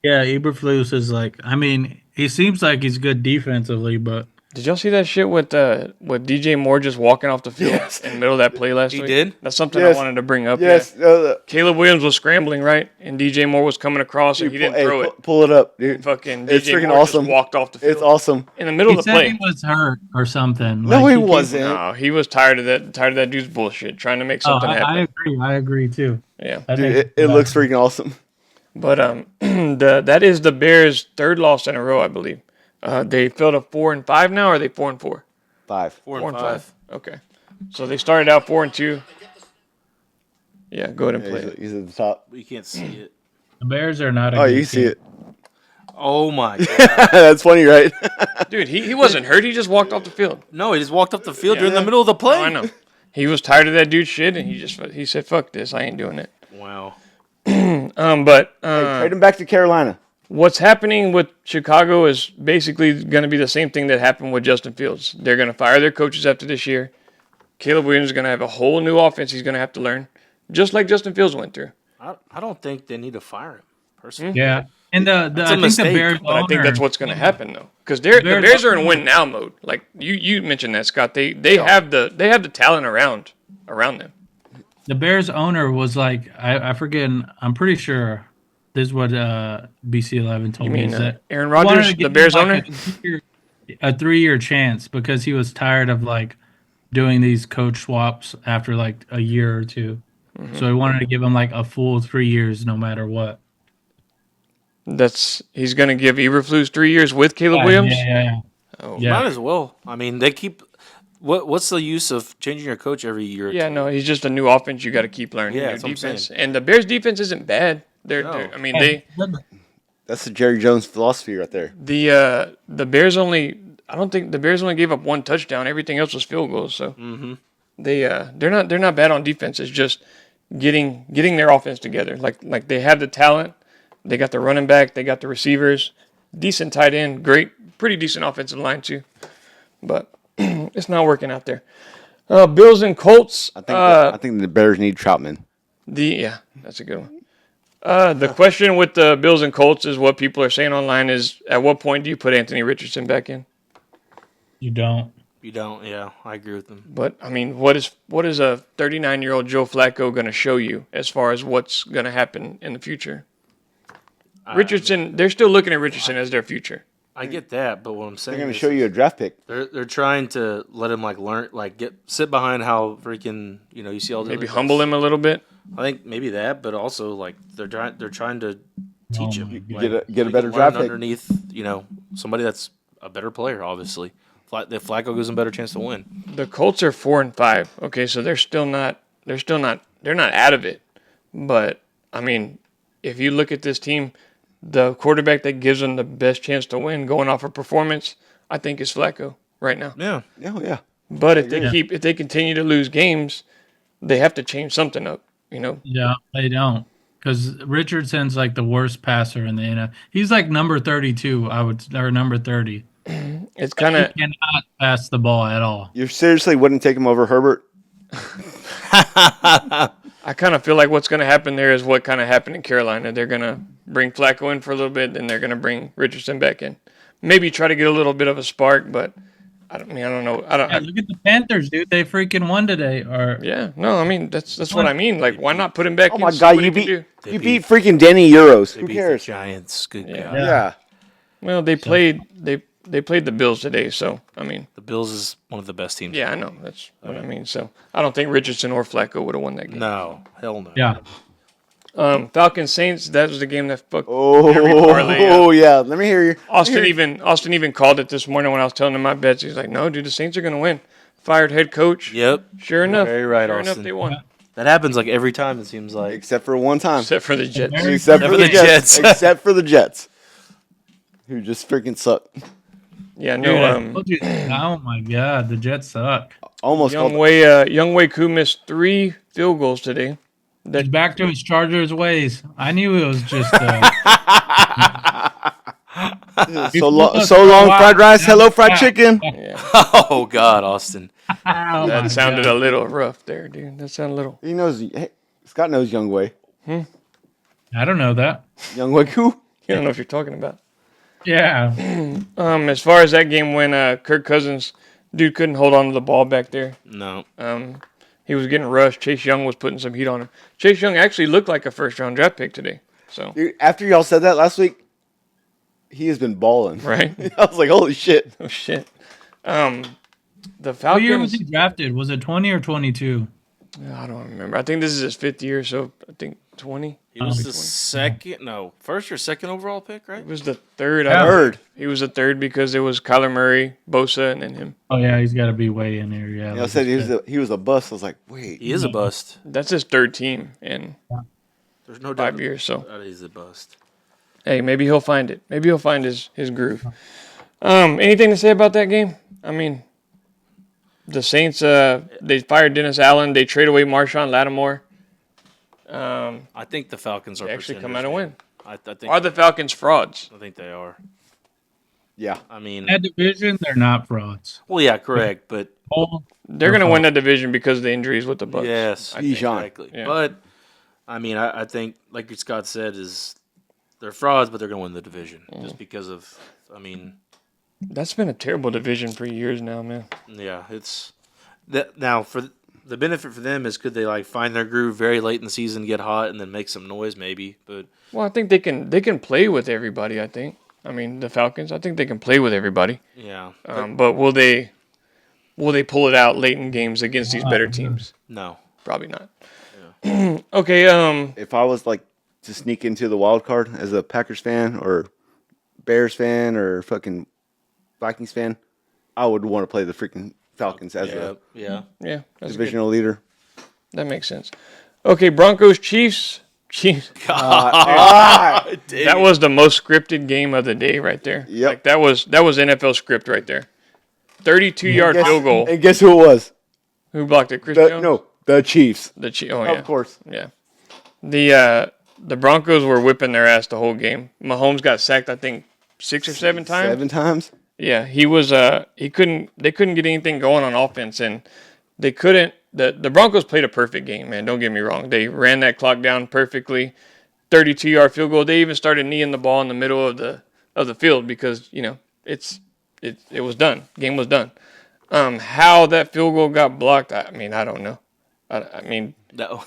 Yeah, Eberflus is like. I mean, he seems like he's good defensively, but Did y'all see that shit with DJ Moore just walking off the field in the middle of that play last week? He did? That's something Yes. I wanted to bring up. Yes. Yeah. Caleb Williams was scrambling, right? And DJ Moore was coming across and he didn't throw it. Pull it up, dude. Fucking It's DJ freaking Moore awesome. just walked off the field. It's awesome. In the middle he of the said play. he was hurt or something. No, Like, he came- wasn't. No, he was tired of that dude's bullshit, trying to make Oh, something happen. I agree too. Yeah. I Dude, think it looks freaking awesome. But that is the Bears' third loss in a row, I believe. They fell to 4-5 now, or are they 4-4? 5. 4 and 5. Okay. So they started out 4-2. Yeah, go ahead and play it. He's at the top. You can't see it. the Bears are not. A Oh, good you see team. it. Oh my god! That's funny, right? Dude, he wasn't hurt. He just walked off the field. No, he just walked up the field during the middle of the play. Oh, I know. He was tired of that dude's shit, and he said, "Fuck this, I ain't doing it." Wow. But Trade him back to Carolina. what's happening with Chicago is basically going to be the same thing that happened with Justin Fields. They're going to fire their coaches after this year. Caleb Williams is going to have a whole new offense he's going to have to learn, just like Justin Fields went through. I don't think they need to fire him personally. Yeah, and I think mistake, the Bears. But I think that's what's going to happen though, because the Bears- Bears are in win now mode. Like you mentioned that, Scott. They have the talent around them. The Bears owner was like, I forget. I'm pretty sure this is what BC11 told You me. mean Is that Aaron he wanted Rodgers, to the give Bears him, owner? like, a 3-year chance because he was tired of like doing these coach swaps after like a year or two. Mm-hmm. So he wanted to give him like a full 3 years, no matter what. He's going to give Eberflus 3 years with Caleb Williams. Yeah. Oh. Yeah. Might as well. I mean, they keep. What's the use of changing your coach every year? or Yeah, two? no, he's just a new offense. You got to keep learning Yeah, new that's what I'm defense. saying. And the Bears' defense isn't bad. No. I mean, they That's the Jerry Jones philosophy right there. the Bears only. I don't think the Bears only gave up one touchdown. Everything else was field goals. So they're not bad on defense. It's just getting their offense together. Like they have the talent. They got the running back. They got the receivers. Decent tight end. Great, pretty decent offensive line too. But it's not working out there. Bills and Colts. I think the Bears need Troutman. That's a good one. The question with the Bills and Colts is what people are saying online is, at what point do you put Anthony Richardson back in? You don't. You don't. Yeah, I agree with them. But I mean, what is a 39-year-old Joe Flacco going to show you as far as what's going to happen in the future? Richardson, they're still looking at Richardson as their future. I get that, but what I'm They're saying going to is show you a draft pick. they're trying to let him sit behind how freaking you see all the Maybe other humble guys. him a little bit. I think maybe that, but also like they're trying to teach Oh him. my Like, Get a so he better can draft learn pick. underneath somebody that's a better player. Obviously, if Flacco gives him a better chance to win. The Colts are 4-5. Okay, so they're not out of it. But I mean, if you look at this team, the quarterback that gives them the best chance to win, going off of performance, I think is Flacco right now. Yeah, Oh, yeah. But if they continue to lose games, they have to change something up. Yeah, they don't. Because Richardson's like the worst passer in the NFL. He's like number 32, or number 30. It's kind of He cannot pass the ball at all. You seriously wouldn't take him over Herbert? I kind of feel like what's going to happen there is what kind of happened in Carolina. They're going to bring Flacco in for a little bit, then they're going to bring Richardson back in. Maybe try to get a little bit of a spark, but I don't know. Yeah, look at the Panthers, dude. They freaking won today. That's what I mean. Like, why not put him back Oh, in? my see God. what You he can beat do? freaking Denny Euros. they Who beat cares? the Giants. Good Yeah. God. Yeah. Well, they played they played the Bills today, so I mean, The Bills is one of the best teams. yeah, I know that's what I mean. So I don't think Richardson or Flacco would have won that game. No, hell no. Yeah. Falcons Saints. That was the game that fucked every parlay up. Oh yeah. Let me hear you. Austin even called it this morning when I was telling him my bets. He's like, "No, dude, the Saints are gonna win." Fired head coach. Yep. Sure enough, Very right, sure enough, Austin. they won. That happens like every time. It seems like. Except for one time. Except for the Jets. Except for the Jets. Except for the Jets. Who just freaking suck. Yeah, Dude, no. I told you- oh my god, the Jets suck. Almost Young called Wei Koo missed 3 field goals today. He's back to his Chargers ways. I knew it was just. so long fried rice. Hello fried chicken. Yeah, Oh God, Austin. Oh my that sounded God. a little rough there, dude. That sounded a little. He knows. Hey, Scott knows Young Wei. I don't know that. Young Wei who? You don't know what you're talking about. Yeah. As far as that game went, Kirk Cousins, dude couldn't hold on to the ball back there. No. He was getting rushed. Chase Young was putting some heat on him. Chase Young actually looked like a first-round draft pick today. So, Dude, after y'all said that last week, he has been balling. right? I was like, holy shit. Oh shit. The What year was Falcons. he drafted? Was it 20 or 22? I don't remember. I think this is his 5th year, so I think 20. He was the first or second overall pick, right? It was the 3rd. Yeah. Third. He was the 3rd because it was Kyler Murray, Bosa, and then him. Oh yeah, he's got to be way in here. Yeah. Y'all said he was a bust. I was like, wait. He is a bust. That's his 3rd team in There's no doubt 5 years. So, that he's a bust. hey, maybe he'll find it. Maybe he'll find his groove. Anything to say about that game? I mean, the Saints, they fired Dennis Allen. They trade away Marshawn Lattimore. I think the Falcons are They actually come pretenders, out and man. win. I think Are the Falcons frauds? I think they are. Yeah. I mean, That division, they're not frauds. well, yeah, correct, but Oh, They're going to win that division because of the injuries with the Bucks. yes, I think. Bijan. exactly. Yeah. But I mean, I think, like Scott said, is they're frauds, but they're going to win the division just because of. I mean, That's been a terrible division for years now, man. yeah, it's that now for the benefit for them is could they like find their groove very late in the season, get hot, and then make some noise maybe. But Well, I think they can play with everybody. I think. I mean, the Falcons. I think they can play with everybody. yeah, But will they pull it out late in games against these better teams? no, Probably not. Okay. If I was like to sneak into the wild card as a Packers fan or Bears fan or fucking Vikings fan, I would want to play the freaking Falcons as a yeah. Yeah, that's good. divisional leader. That makes sense. Okay, Broncos Chiefs. Chiefs. That was the most scripted game of the day right there. Yep. Like that was NFL script right there. 32-yard field goal. And guess who it was? Who blocked it? Chris Jones? No, the Chiefs. The Chiefs. Oh yeah. Of course. Yeah. The Broncos were whipping their ass the whole game. Mahomes got sacked, I think, 6 or 7 times. 7 times? Yeah, he was. They couldn't get anything going on offense, and they couldn't. The Broncos played a perfect game, man. Don't get me wrong. They ran that clock down perfectly. 32-yard field goal. They even started kneeing the ball in the middle of the field because it was done. Game was done. How that field goal got blocked, I mean, I don't know. I mean, No.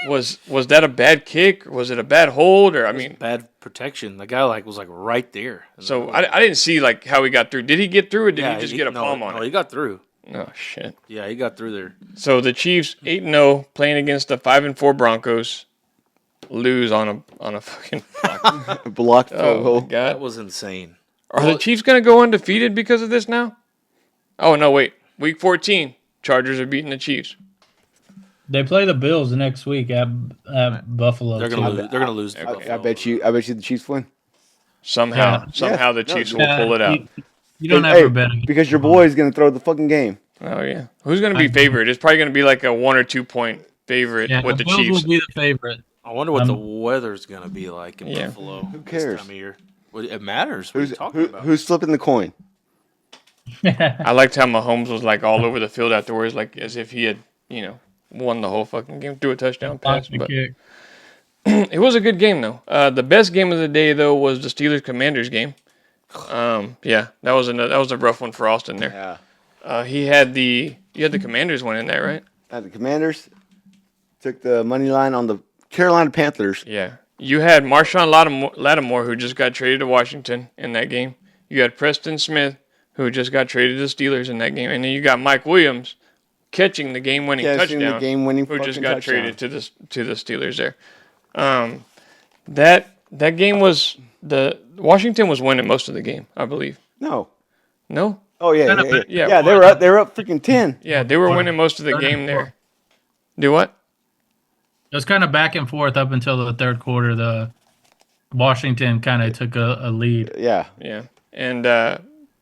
was that a bad kick? Was it a bad hold? Or I mean, Bad protection. The guy was right there. so I didn't see like how he got through. Did he get through, or did he just get a palm on No, it? he got through. Oh shit. Yeah, he got through there. So the Chiefs 8-0 playing against the 5-4 Broncos lose on a fucking block. Blocked field Oh goal. my That god. was insane. Are the Chiefs gonna go undefeated because of this now? Oh no, wait. Week 14, Chargers are beating the Chiefs. they play the Bills next week at Buffalo. They're too. gonna lose. They're gonna lose. to I Buffalo. bet you the Chiefs win. Somehow Yeah. the Chiefs will Yeah, pull it out. You don't Hey, ever bet against because your boy is going to throw the fucking game. Oh yeah. Who's gonna be favored? It's probably gonna be like a 1 or 2 point favorite Yeah, with the Bills Chiefs. will be the favorite. I wonder what the weather's gonna be like in Yeah. Buffalo. Who cares? This time of year. Well, it matters. What are you talking about? Who's flipping the coin? I liked how Mahomes was like all over the field afterwards, like as if he had, won the whole fucking game, threw a touchdown pass. Blocked the But kick. it was a good game though. The best game of the day though was the Steelers Commanders game. Yeah, that was a rough one for Austin there. Yeah. You had the Commanders winning that, right? The Commanders took the money line on the Carolina Panthers. Yeah. You had Marshawn Lattimore, who just got traded to Washington in that game. You had Preston Smith, who just got traded to the Steelers in that game, and then you got Mike Williams catching the game-winning touchdown, who just got traded to the Steelers there. That game was Washington was winning most of the game, I believe. No. No? Oh yeah. They were up freaking 10. Yeah, they were winning most of the game there. Do what? It was kind of back and forth up until the third quarter. The Washington kind of took a lead. Yeah. Yeah. And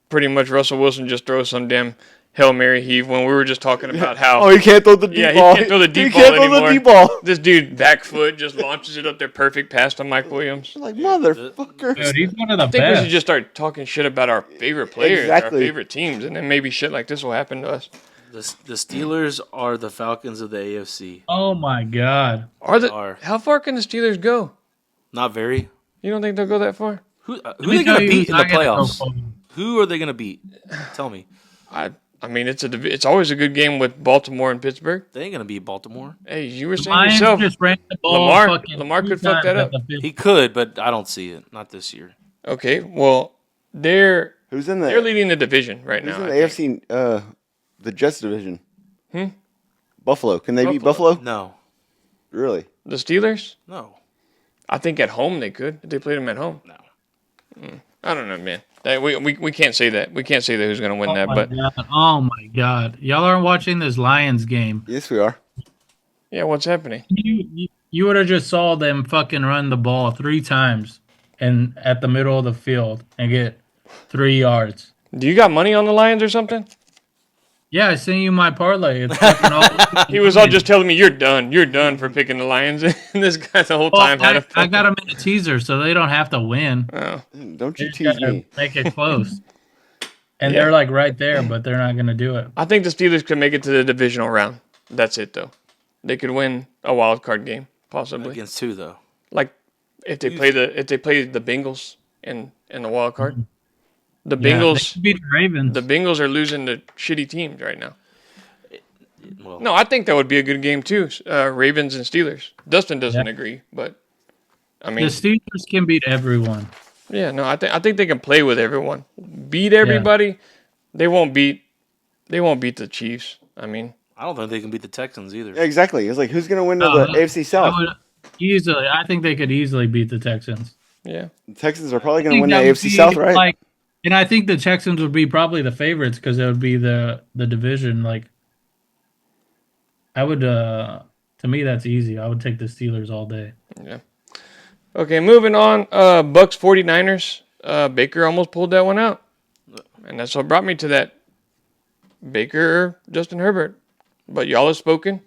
pretty much Russell Wilson just throws some damn Hail Mary heave when we were just talking about how he can't throw the deep ball. he can't throw the deep ball anymore. This dude back foot just launches it up there perfect pass to Mike Williams. Like, motherfucker. Dude, he's one of the I think best. we should just start talking shit about our favorite players, Exactly. our favorite teams, and then maybe shit like this will happen to us. The Steelers are the Falcons of the AFC. Oh my God. How far can the Steelers go? Not very. You don't think they'll go that far? Who are they going to beat in the playoffs? Go Who are they going to beat? Tell me. I mean, it's always a good game with Baltimore and Pittsburgh. They ain't going to beat Baltimore. Hey, you were saying Lions yourself, just ran the ball Lamar could fuck that up. He could, but I don't see it. Not this year. Okay, well, they're They're leading the division right now. Who's in the AFC? The Jets division. Buffalo. Can they beat Buffalo? No. Really? The Steelers? No. I think at home they could if they played them at home. No. I don't know, man. We can't say that. We can't say that who's going to win that. But oh my God, y'all aren't watching this Lions game. Yes, we are. yeah, what's happening? You would have just saw them fucking run the ball 3 times and at the middle of the field and get 3 yards. Do you got money on the Lions or something? Yeah, I sent you my parlay. It's fucking all He was all just telling me you're done. You're done for picking the Lions. And this guy the whole time had I got them in a teaser, so they don't have to win. Oh. Don't you They just tease gotta me. make it close. And they're like right there, but they're not gonna do it. I think the Steelers could make it to the divisional round. That's it, though. They could win a wild card game, possibly. Against who, though? Like if they play the Bengals in the wild card. The Yeah, Bengals they beat the Ravens. the Bengals are losing to shitty teams right now. Well, No, I think that would be a good game too. Ravens and Steelers. Dustin doesn't agree, but I the mean, Steelers can beat everyone. yeah, no, I think they can play with everyone, beat everybody. They won't beat the Chiefs. I mean, I don't think they can beat the Texans either. Yeah, exactly. It's like, who's going to win the AFC South? I think they could easily beat the Texans. yeah, The Texans are probably I going to think win the that would AFC be, South, right? And I think the Texans would be probably the favorites because it would be the division. Like, I would, to me, that's easy. I would take the Steelers all day. yeah. Okay, moving on. Bucks 49ers. Baker almost pulled that one out, and that's what brought me to that. Baker or Justin Herbert, but y'all have spoken.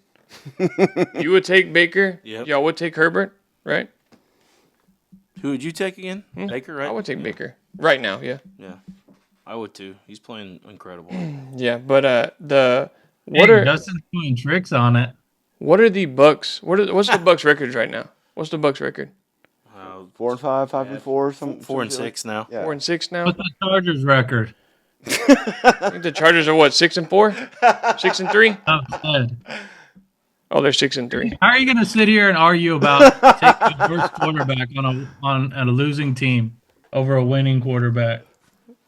You would take Baker. Yep. Y'all would take Herbert, right? Who would you take again? Baker, right? I would take Baker right now. Yeah. Yeah. I would too. He's playing incredible. Yeah, but Justin's doing tricks on it. what are the Bucks? What's the Bucks records right now? What's the Bucks record? 4-5, 5-4, something. 4-6 now. Yeah. 4-6 now. What's the Chargers record? I think the Chargers are what 6-4, 6-3. Upset. Oh, they're 6-3. How are you going to sit here and argue about taking the first quarterback on a losing team over a winning quarterback?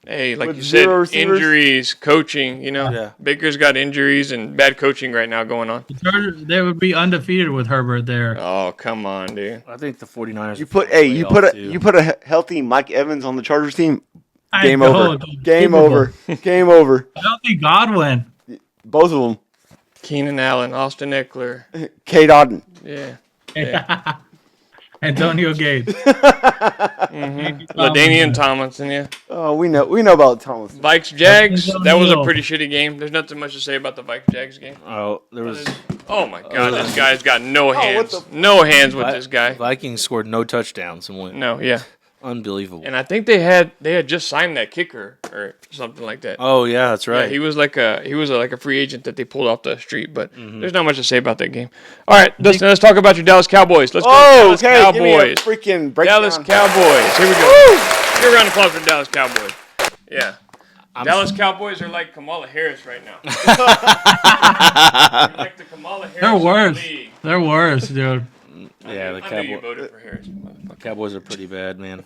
Hey, like With you said, zero receivers? injuries, coaching. You know, Yeah. Baker's got injuries and bad coaching right now going on. The Chargers, they would be undefeated with Herbert there. Oh, come on, dude. I think the 49ers. You put a healthy Mike Evans on the Chargers team. I Game know, over. dude. Game Super Bowl. over. Game over. Healthy Godwin. Both of them. Keenan Allen, Austin Eckler. K. Dodden. Yeah. Antonio Gates. LaDainian Tomlinson, yeah. Oh, we know about Thomas. Vikes Jags, Nothing's that was a unreal. pretty shitty game. There's nothing much to say about the Vikes Jags game. Oh, there was. Oh my god, this guy's got no hands. what the- No hands with this guy. Vikings scored no touchdowns and went. No, yeah. Unbelievable. And I think they had just signed that kicker or something like that. Oh yeah, that's Yeah, right. he was like a free agent that they pulled off the street, but there's not much to say about that game. All right, Dustin, let's talk about your Dallas Cowboys. Let's go Dallas okay. Give me a Cowboys. freaking breakdown. Dallas Cowboys. Here we go. Give a round of applause for Dallas Cowboys. Yeah. Dallas Cowboys are like Kamala Harris right now. They're like the Kamala Harris They're of the worse. league. They're worse, dude. Yeah, the I knew you Cowboys. voted for Harris. motherfucker. Cowboys are pretty bad, man.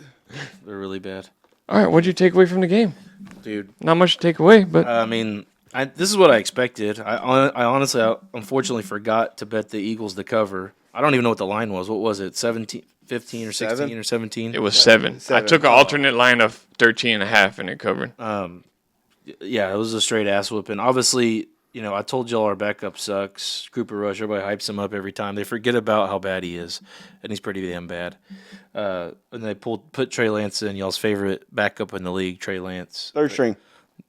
They're really bad. All right, what'd you take away from the game? Dude. Not much to take away, but I mean, this is what I expected. I honestly, unfortunately forgot to bet the Eagles to cover. I don't even know what the line was. What was it? 17, 15 or 16 7? or 17? it was 7. I 7. took an alternate line of 13.5 and it covered. Yeah, it was a straight ass whooping. Obviously, I told y'all our backup sucks. Cooper Rush, everybody hypes him up every time. They forget about how bad he is, and he's pretty damn bad. And they put Trey Lance in, y'all's favorite backup in the league, Trey Lance. Third string.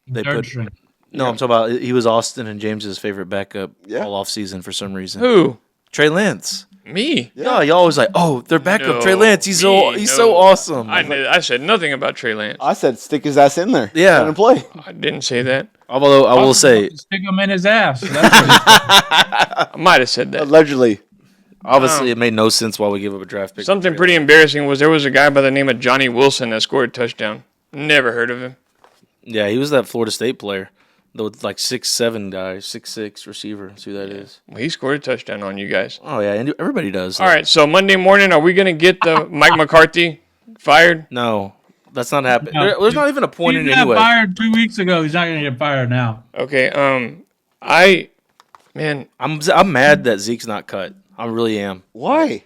They Third put string. No, I'm talking about he was Austin and James's favorite backup Yeah. all off season for some reason. Who? Trey Lance. Me? Yeah, y'all always like, oh, their backup No, Trey Lance. He's me, so no. awesome. I said nothing about Trey Lance. I said stick his ass in there. Yeah. Let him play. I didn't say that. Although I will say, Stick him in his ass. That's what he said. I might have said that. Allegedly. obviously, it made no sense why we gave up a draft pick. Something pretty embarrassing was there was a guy by the name of Johnny Wilson that scored a touchdown. Never heard of him. Yeah, he was that Florida State player. The like 6'7" guy, 6'6" receiver. See who that is? Well, he scored a touchdown on you guys. Oh yeah, and everybody does. All right, so Monday morning, are we going to get the Mike McCarthy fired? No, that's not happening. No. There's not even a point He in it got anyway. fired 2 weeks ago. He's not going to get fired now. Okay, I'm mad that Zeke's not cut. I really am. Why?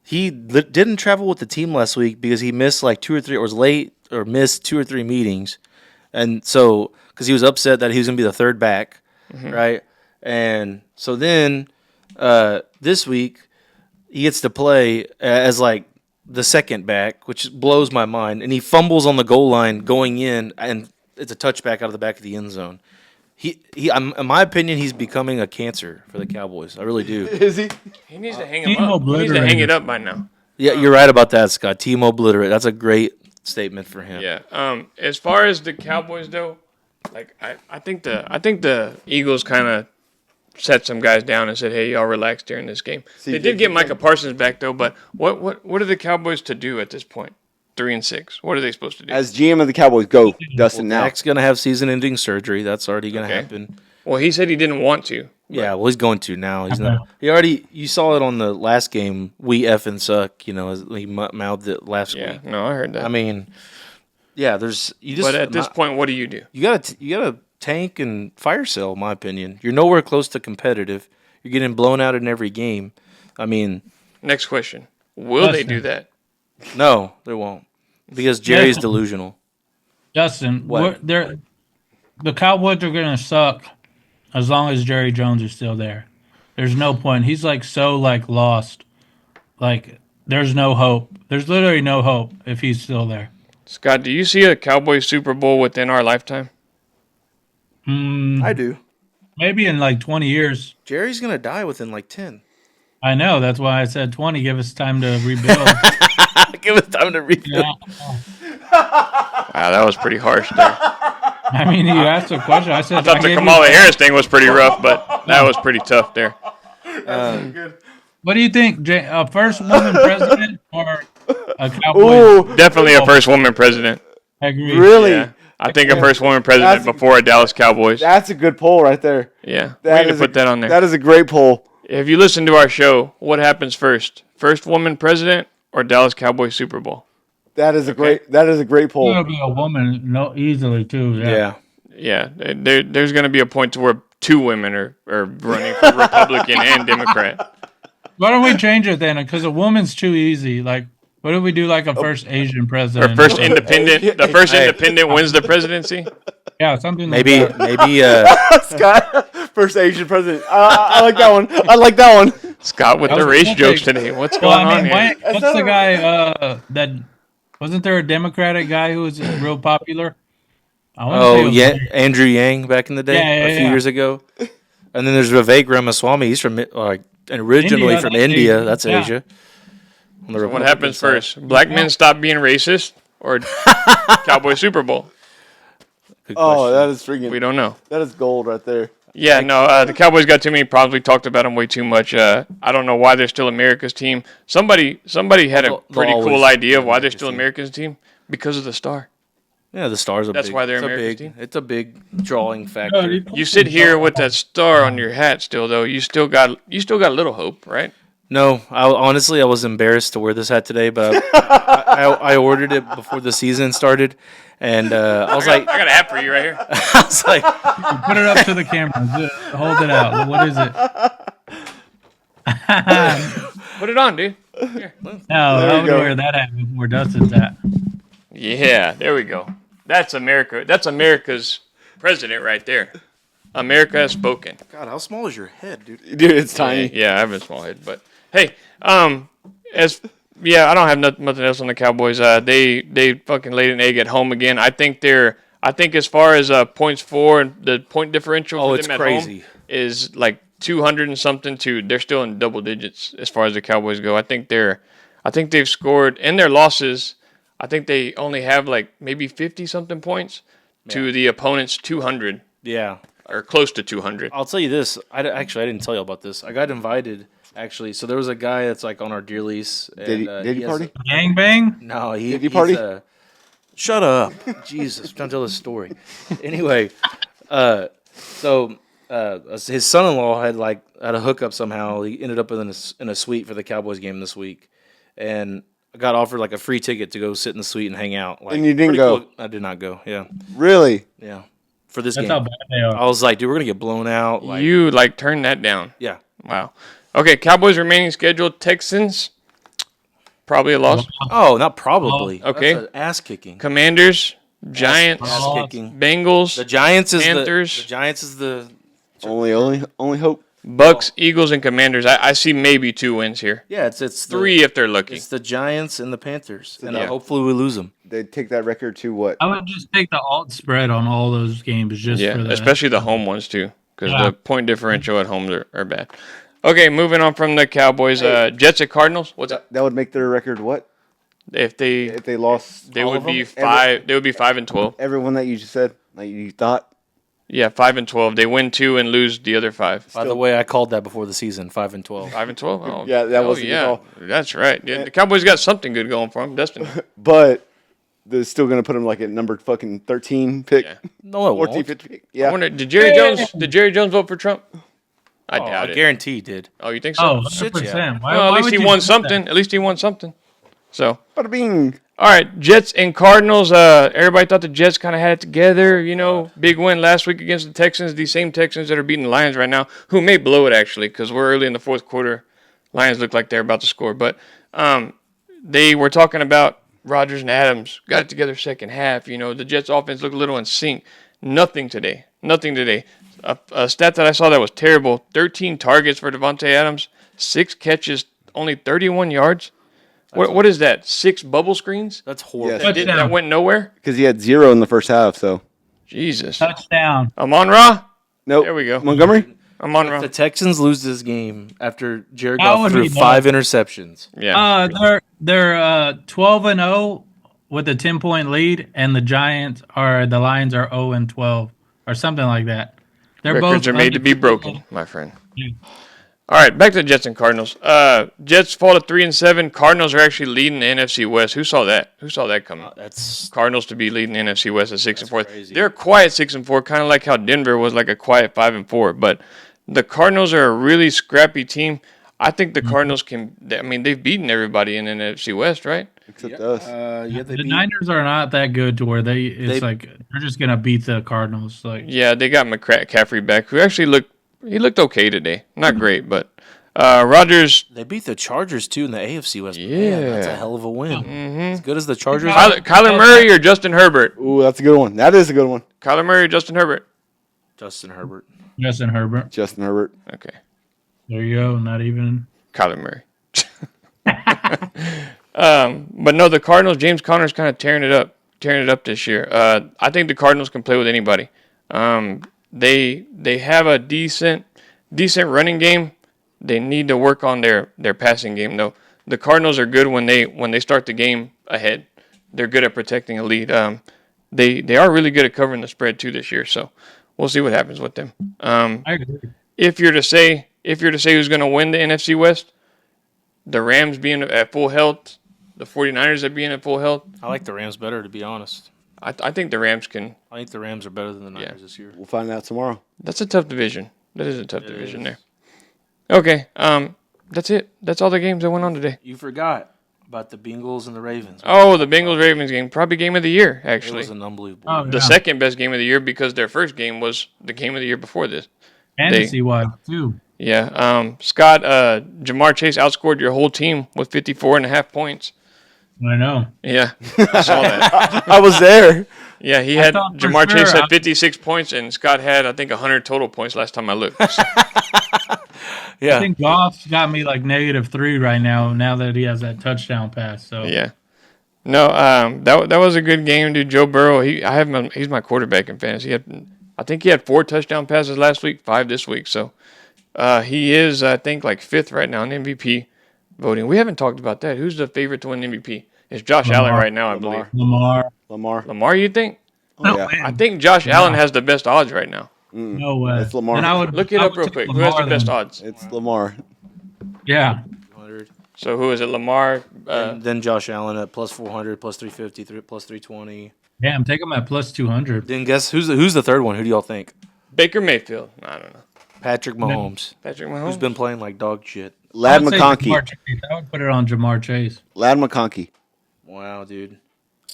He didn't travel with the team last week because he missed like 2 or 3, or was late or missed 2 or 3 meetings, and so because he was upset that he was going to be the third back, right? And so then this week he gets to play as like the second back, which blows my mind. And he fumbles on the goal line going in, and it's a touchback out of the back of the end zone. In my opinion, he's becoming a cancer for the Cowboys. I really do. Is he? he needs to hang him Team up. He needs to obliterated. hang it up by now. Yeah, you're right about that, Scott. Team obliterate. That's a great statement for him. Yeah. As far as the Cowboys though, like I think the Eagles kind of set some guys down and said, "Hey, y'all relax during this game." They did get Micah Parsons back though, but what are the Cowboys to do at this point? 3-6. What are they supposed to do? As GM of the Cowboys, go, Dustin, now. Dak's going to have season-ending surgery. That's already going to Okay. happen. Well, he said he didn't want to. Yeah, well, he's going to now. He's Okay. not. He already. You saw it on the last game. We effing suck. As he mouthed it last Yeah, week. no, I heard that. I mean, yeah. There's you just. but at this point, what do you do? you gotta tank and fire sale. In my opinion, you're nowhere close to competitive. You're getting blown out in every game. I mean, Next question: will they do that? no, they won't because Jerry's delusional. Justin, What? the Cowboys are going to suck as long as Jerry Jones is still there. There's no point. He's so lost. There's no hope. There's literally no hope if he's still there. Scott, do you see a Cowboys Super Bowl within our lifetime? I do. Maybe in 20 years. Jerry's gonna die within 10. I know. That's why I said 20. Give us time to rebuild. Give us time to rebuild. Yeah. Wow, that was pretty harsh there. I mean, you asked a question. I said I thought the gave you- Kamala Harris thing was pretty rough, but that was pretty tough there. What do you think? First woman president or a Cowboy? Ooh, Definitely a first woman president. I agree. really? Yeah. I think a first woman president That's- before a Dallas Cowboys. That's a good poll right there. Yeah, we That need to is put that on there. That is a great poll. If you listen to our show, what happens first? First woman president or Dallas Cowboys Super Bowl? That is a great poll. It'll be a woman, no, easily too. Yeah. Yeah, there's going to be a point to where 2 women are running for Republican and Democrat. Why don't we change it then? Because a woman's too easy. What if we do a first Asian Or president? first independent, the first independent wins the presidency. Yeah, something Maybe like that. maybe Scott, first Asian president. I like that one. I like that one. Scott with That the was race perfect. jokes today. What's Well, going I on mean, here? what's the guy that wasn't there a Democratic guy who was real popular? I wanna say it oh was- yeah, Andrew Yang back in the day, Yeah, a few yeah. years ago. And then there's Vivek Ramaswamy. He's from originally India, from that's India. Asia. That's Yeah. Asia. On the What Republican happens side. first? Black men stop being racist or Cowboy Super Bowl? Good Oh, question. that is We freaking. don't know. That is gold right there. Yeah, no, the Cowboys got too many problems. We talked about them way too much. I don't know why they're still America's team. Somebody had a They'll pretty cool always idea of be why they're America's still team. America's team. Because of the star. Yeah, the Stars are That's big. why they're it's a America's big, team. It's a big drawing factor. You sit here with that star on your hat still, though. You still got a little hope, right? No, honestly, I was embarrassed to wear this hat today, but I ordered it before the season started, and I was like, I got a hat for you right here. I was like, Put it up to the camera. Hold it out. What is it? Put it on, dude. No, I would wear that hat before Dustin's hat. Yeah, there we go. That's America. That's America's president right there. America has spoken. God, how small is your head, dude? Dude, it's tiny. Yeah, I have a small head, but hey, I don't have nothing else on the Cowboys. They fucking laid an egg at home again. I think as far as points for, the point differential for it's them at crazy. home is like 200 and something to they're still in double digits as far as the Cowboys go. I think they've scored in their losses. I think they only have like maybe 50 something points to the opponent's 200 Yeah. or close to 200. I'll tell you this. I didn't tell you about this. I got invited, actually. So there was a guy that's like on our deer lease. And, Did he has party? Gang bang? No, Did he party? Shut up, Jesus! I'm trying to tell this story. Anyway, so his son-in-law had a hookup somehow. He ended up in a suite for the Cowboys game this week, and I got offered like a free ticket to go sit in the suite and hang out. Like, And you didn't pretty go? cool. I did not go. Yeah, Really? yeah. For this That's game, how bad they are. I was like, dude, we're gonna get blown out. Like, You turned that down. yeah. Wow. Okay, Cowboys remaining scheduled. Texans, probably a loss. Oh, not probably. Okay. That's ass kicking. Commanders, Giants, Ass Oh. kicking. Bengals, The Giants is Panthers. the Giants is the Only hope. Bucks, Eagles, and Commanders. I see maybe 2 wins here. yeah. It's Three if they're lucky. It's the Giants and the Panthers, and Yeah. hopefully we lose them. They take that record to what? I would just take the alt spread on all those games just Yeah, for that. especially the home ones too, because Yeah. the point differential at home are bad. Okay, moving on from the Cowboys. Jets at Cardinals. What's that? That would make their record what? If they lost they all would of them? be 5. They would be 5-12. Everyone that you just said, like you thought. Yeah, 5-12. They win 2 and lose the other 5. By the way, I called that before the season, 5-12. 5-12. Oh, Yeah, that was a good yeah. call. That's right. Yeah, the Cowboys got something good going for them. Dustin. But they're still gonna put him like at number fucking 13 pick. Yeah. No, it 14, won't. 15 pick. I Yeah. wonder, did Jerry Jones vote for Trump? I Oh, doubt I it. guarantee he did. Oh, you think so? Oh, Shit, 100%. Why, well, at why least would he you won do something. that? At least he won something. So, Bada bing. all right, Jets and Cardinals. Everybody thought the Jets kind of had it together. You know, big win last week against the Texans. These same Texans that are beating the Lions right now, who may blow it actually, because we're early in the fourth quarter. Lions look like they're about to score, but they were talking about Rodgers and Adams got it together second half. You know, the Jets offense looked a little in sync. Nothing today. A stat that I saw that was terrible: 13 targets for Devontae Adams, 6 catches, only 31 yards. What is that? 6 bubble screens That's horrible. Yes. Touchdown. that went nowhere? Because he had 0 in the first half. So Jesus. Touchdown. Amon Ra? nope. There we go. Montgomery. Amon If Ra. the Texans lose this game after Jared That Goff would threw be 5 interceptions. Yeah. They're 12-0 with a 10-point lead, and the Lions are 0-12 or something like that. They're Records both are made to be undefeated. broken, my friend. Yeah. All right, back to the Jets and Cardinals. Jets fall to 3-7. Cardinals are actually leading the NFC West. Who saw that? Who saw that coming? That's Cardinals to be leading the NFC West at 6-4. crazy. They're a quiet 6-4, kind of like how Denver was like a quiet 5-4. But the Cardinals are a really scrappy team. I think the Cardinals can. I mean, they've beaten everybody in the NFC West, right? Except us. yeah, they The beat. Niners are not that good to where they're just gonna beat the Cardinals. Like Yeah, they got McCaffrey back, who actually looked okay today. Not great, but Rodgers. They beat the Chargers too in the AFC West. Yeah. Man, that's a hell of a win. As good as the Chargers. Kyler Murray or Justin Herbert? Ooh, that's a good one. That is a good one. Kyler Murray or Justin Herbert? Justin Herbert. Justin Herbert. Justin Herbert. Okay, There you go. Not even. Kyler Murray. But no, the Cardinals. James Conner's kind of tearing it up this year. I think the Cardinals can play with anybody. They have a decent running game. They need to work on their passing game though. The Cardinals are good when they start the game ahead. They're good at protecting a lead. They are really good at covering the spread too this year. So we'll see what happens with them. I agree. If you're to say who's going to win the NFC West, the Rams being at full health, the 49ers being at full health, I like the Rams better, to be honest. I think the Rams can. I think the Rams are better than the Niners this year. We'll find out tomorrow. That's a tough division. That is a tough division there. Okay. That's it. That's all the games that went on today. You forgot about the Bengals and the Ravens. Oh, the Bengals-Ravens game. Probably game of the year, It actually. was an unbelievable. Oh, game. The yeah. second best game of the year because their first game was the game of the year before this. Fantasy-wise, too. Yeah. Scott, Jamar Chase outscored your whole team with 54.5 points. I know. Yeah, I saw that. I was there. Yeah, he I had thought for Jamar Chase sure had 56 points, and Scott had, I think, 100 total points last time I looked. So, I Yeah. think Goff's got me like -3 right now that he has that touchdown pass. So yeah. No, that was a good game, dude. Joe Burrow, he's my quarterback in fantasy. I think he had 4 touchdown passes last week, 5 this week. So he is, I think, like 5th right now in MVP voting. We haven't talked about that. Who's the favorite to win MVP? It's Josh Lamar. Allen right now, I believe. Lamar. Lamar, you think? Oh, No yeah. way. I think Josh Allen has the best odds right now. No way. It's Lamar. And I would Look it I up would real take quick. Who has the Lamar best then. odds? It's Lamar. Yeah. 100. So who is it? Lamar? And then Josh Allen at plus 400, plus 350, plus 320. Damn, take him at +200. Then guess who's the third one? Who do y'all think? Baker Mayfield. I don't know. Patrick Mahomes, Patrick Mahomes. who's been playing like dog shit. Lad I would say McConkey. Jamar Chase. I would put it on Jamar Chase. Lad McConkey. Wow, dude.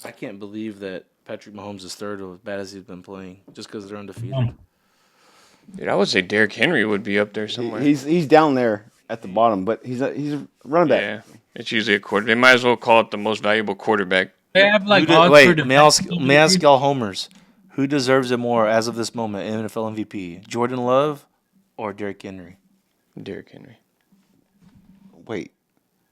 I can't believe that Patrick Mahomes is third as bad as he's been playing just because they're undefeated. Oh. Dude, I would say Derrick Henry would be up there somewhere. He's down there at the bottom, but he's a running back. Yeah, it's usually a quarter. They might as well call it the most valuable quarterback. They have like Who did- odds for wait, may I ask defensive y'all homers, who deserves it more as of this moment in NFL MVP? Jordan Love or Derrick Henry? Derrick Henry. Wait.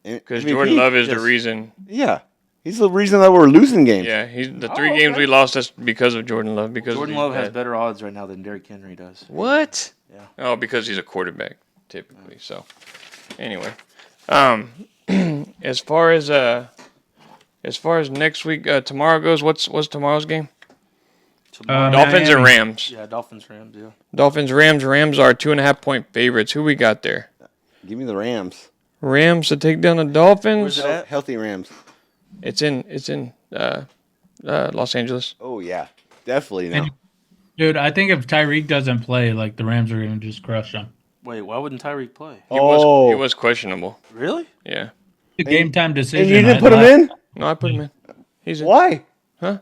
Because MVP? Jordan Love is the Yes. reason. Yeah. He's the reason that we're losing games. Yeah, he's the Oh, 3 games okay. we lost. That's because of Jordan Love. Because Jordan he's Love has bad. better odds right now than Derrick Henry does. What? Yeah. Oh, because he's a quarterback typically. So, anyway, as far as next week, tomorrow goes, what's tomorrow's game? Tomorrow- Dolphins and Miami. Rams. yeah, Dolphins, Rams, yeah. Dolphins, Rams. Rams are 2.5-point favorites. Who we got there? Give me the Rams. Rams to take down the Dolphins. Where's it at? Healthy Rams. It's in Los Angeles. Oh, yeah. Definitely now. And- Dude, I think if Tyreek doesn't play, like the Rams are going to just crush them. Wait, why wouldn't Tyreek play? He Oh. was questionable. Really? Yeah. The game time decision. And you didn't I put him thought- in? No, I put him in. He's in. Why? Huh?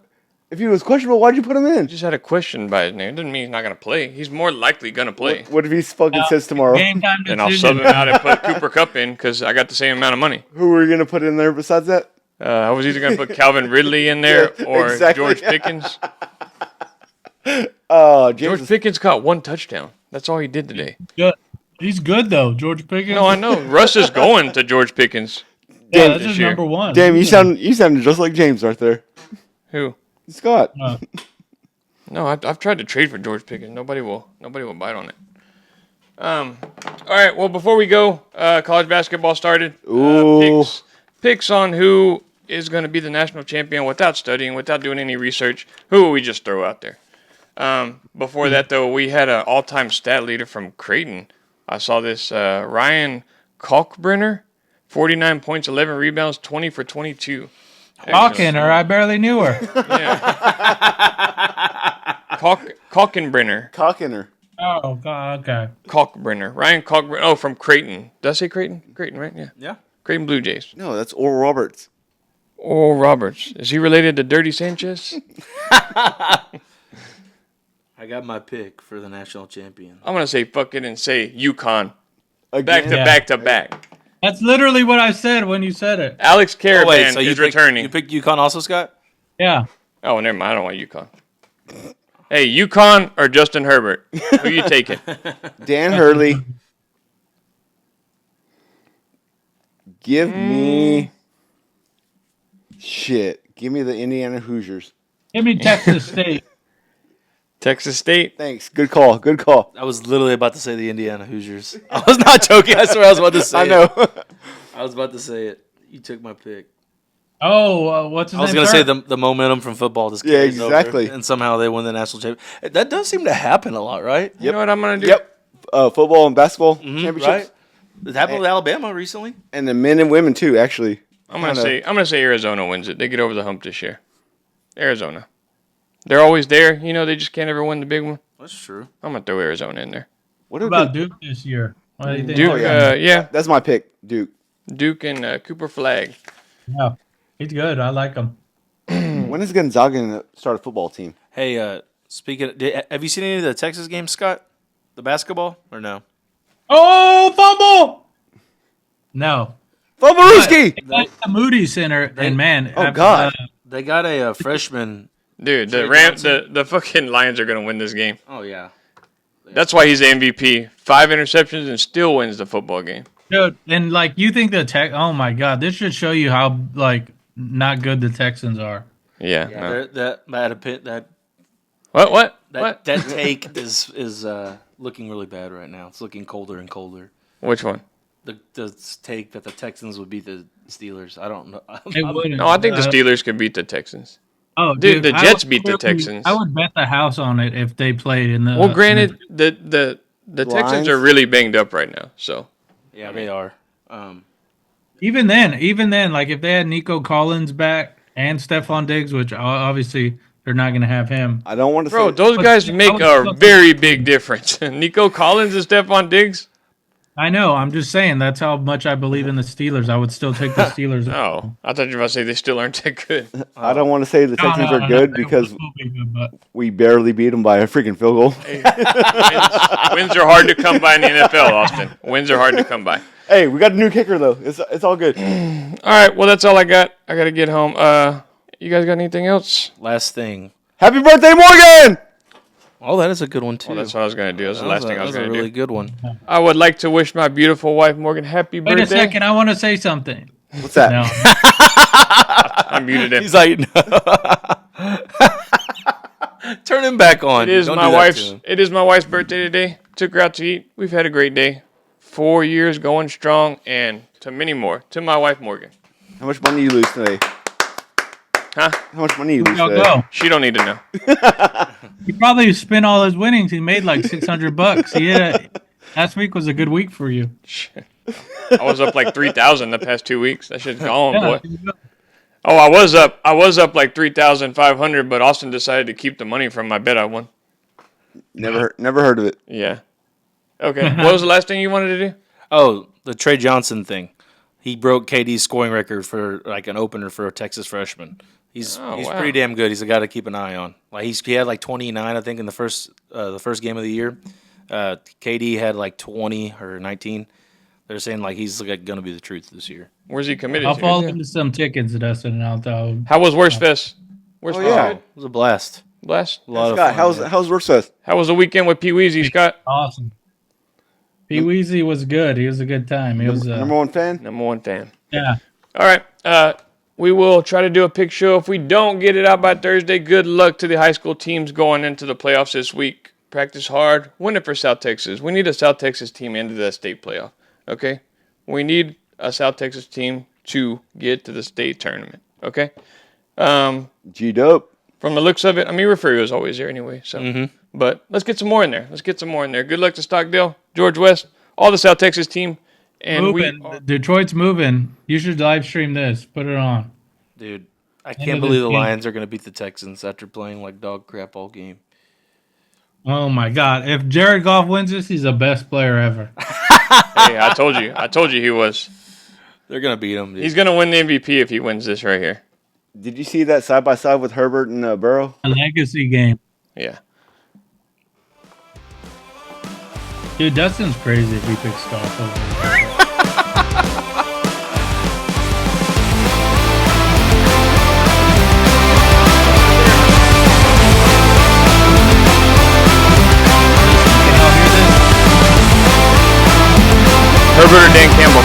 If he was questionable, why'd you put him in? Just had a question by his name. It doesn't mean he's not gonna play. He's more likely gonna play. What if he fucking says tomorrow? Game time Then I'll sub decision. him out and put Cooper Cup in because I got the same amount of money. Who were you going to put in there besides that? I was either gonna put Calvin Ridley in there Yeah, or exactly. George Pickens. James George is- Pickens caught 1 touchdown. That's all he did today. Good. He's good though, George Pickens. No, I know. Russ is going to George Pickens. Yeah, that's this his year. number one. Damn, you sounded just like James right there. Who? Scott. No, I've tried to trade for George Pickens. Nobody will bite on it. All right. Well, before we go, college basketball started. Ooh. Picks on who is going to be the national champion without studying, without doing any research. Who will we just throw out there? Before that, though, we had an all-time stat leader from Creighton. I saw this Ryan Kalkbrenner, 49 points, 11 rebounds, 20 for 22. Talking her, I barely knew her. Kalkenbrenner. Cocking her. Oh, God, okay. Kalkbrenner. Ryan Kalkbrenner. Oh, from Creighton. Did I say Creighton? Creighton, right? Yeah. Yeah. Creighton Blue Jays. No, that's Oral Roberts. Oral Roberts. Is he related to Dirty Sanchez? I got my pick for the national champion. I'm going to say fuck it and say UConn. Again. Back to Yeah. back to back. That's literally what I said when you said it. Alex Caravan Oh, wait, so you is picked, returning. You picked UConn also, Scott? Yeah. Oh, never mind. I don't want UConn. Hey, UConn or Justin Herbert? Who you taking? Dan Hurley. Give me shit. Give me the Indiana Hoosiers. Give me Texas State. Texas State. Thanks. Good call. Good call. I was literally about to say the Indiana Hoosiers. I was not joking. I swear I was about to say I know. it. I was about to say it. You took my pick. Oh, what's his I was name? going to say Sir? the momentum from football just Yeah, carries over, exactly. and somehow they win the national championship. That does seem to happen a lot, right? You know what I'm going to do? Yep. Football and basketball championships. Right? It happened with Alabama recently. And the men and women too, actually. I'm gonna say Arizona wins it. They get over the hump this year. Arizona. They're always there. You know, they just can't ever win the big one. That's true. I'm gonna throw Arizona in there. What What about Duke this year? What do you think? Duke, yeah, That's my pick, Duke. Duke and Cooper Flag. Yeah, he's good. I like him. When is Gonzaga going to start a football team? Hey, have you seen any of the Texas games, Scott? The basketball or no? Oh, fumble! No. Fumblerooski! That's the Moody Center, and man, Oh, God. They got a freshman. Dude, the Jared Rams, Johnson. the fucking Lions are gonna win this game. Oh yeah. That's why he's the MVP. 5 interceptions and still wins the football game. dude, and like you think the Tech? Oh my God, this should show you how like not good the Texans are. Yeah. Yeah, no. that What? that take is looking really bad right now. It's looking colder and colder. Which one? The take that the Texans would beat the Steelers. I don't know. They wouldn't. No, I think the Steelers could beat the Texans. Oh, Dude, the I Jets would- beat the Texans. I would bet the house on it if they played in the. Well, granted, the Texans Lions? are really banged up right now. So Yeah, they are. Even then, like if they had Nico Collins back and Stephon Diggs, which obviously they're not going to have him. I don't want to bro, say those But guys I make would a still- very big difference. Nico Collins and Stephon Diggs. I know. I'm just saying that's how much I believe in the Steelers. I would still take the Steelers. Oh, I thought you were about to say they still aren't that good. I don't want to say the Texans are good they because will be good, but we barely beat them by a freaking field goal. Wins are hard to come by in the NFL, Austin. Wins are hard to come by. Hey, we got a new kicker though. It's all good. All right, well that's all I got. I gotta get home. You guys got anything else? Last thing. Happy birthday, Morgan! Oh, that is a good one too. Well, that's what I was gonna do. That's the last thing I was That gonna a really do. good one. I would like to wish my beautiful wife Morgan happy wait birthday. a second. I want to say something. What's that? No, I muted him. He's like, turn him back on. It is Don't my do that wife's. to him. It is my wife's birthday today. Took her out to eat. We've had a great day. 4 years going strong, and to many more. To my wife Morgan. How much money you lose today? Huh? How much money you lose go today? go. She don't need to know. He probably spent all his winnings. He made like $600. Yeah, last week was a good week for you. I was up like 3,000 the past 2 weeks. That shit's gone, Yeah, boy. Oh, I was up like 3,500, but Austin decided to keep the money from my bet I won. Never heard of it. Yeah. Okay. What was the last thing you wanted to do? Oh, the Trey Johnson thing. He broke KD's scoring record for like an opener for a Texas freshman. He's Oh, wow. pretty damn good. He's a guy to keep an eye on. Like he had like 29, I think, in the first game of the year. KD had like 20 or 19. They're saying like he's like going to be the truth this year. Where's he committed I'll fall to? into some tickets, Dustin, and I'll tell. How was Worst Fest? Worst Oh, Fest yeah. good? It was a blast. Blast. A lot of Scott, fun. how's Workfest? How was the weekend with Pee Weezy, Scott? Awesome. Pee Weezy was good. He was a good time. He was Number one fan? Number one fan. yeah. All right. We will try to do a pick show. If we don't get it out by Thursday, good luck to the high school teams going into the playoffs this week. Practice hard. Win it for South Texas. We need a South Texas team into that state playoff. Okay? We need a South Texas team to get to the state tournament. Okay? G-Dope. From the looks of it, I mean, Referee was always there anyway. So, But let's get some more in there. Good luck to Stockdale, George West, all the South Texas team. And Moving. Detroit's moving. You should live stream this. Put it on. Dude, I End can't of believe this the game. Lions are going to beat the Texans after playing like dog crap all game. Oh my God! If Jared Goff wins this, he's the best player ever. hey, I told you he was. They're going to beat them, dude. He's going to win the MVP if he wins this right here. Did you see that side by side with Herbert and Burrow? A legacy game. Yeah. Dude, Dustin's crazy if he picks Goff over. Herbert or Dan Campbell?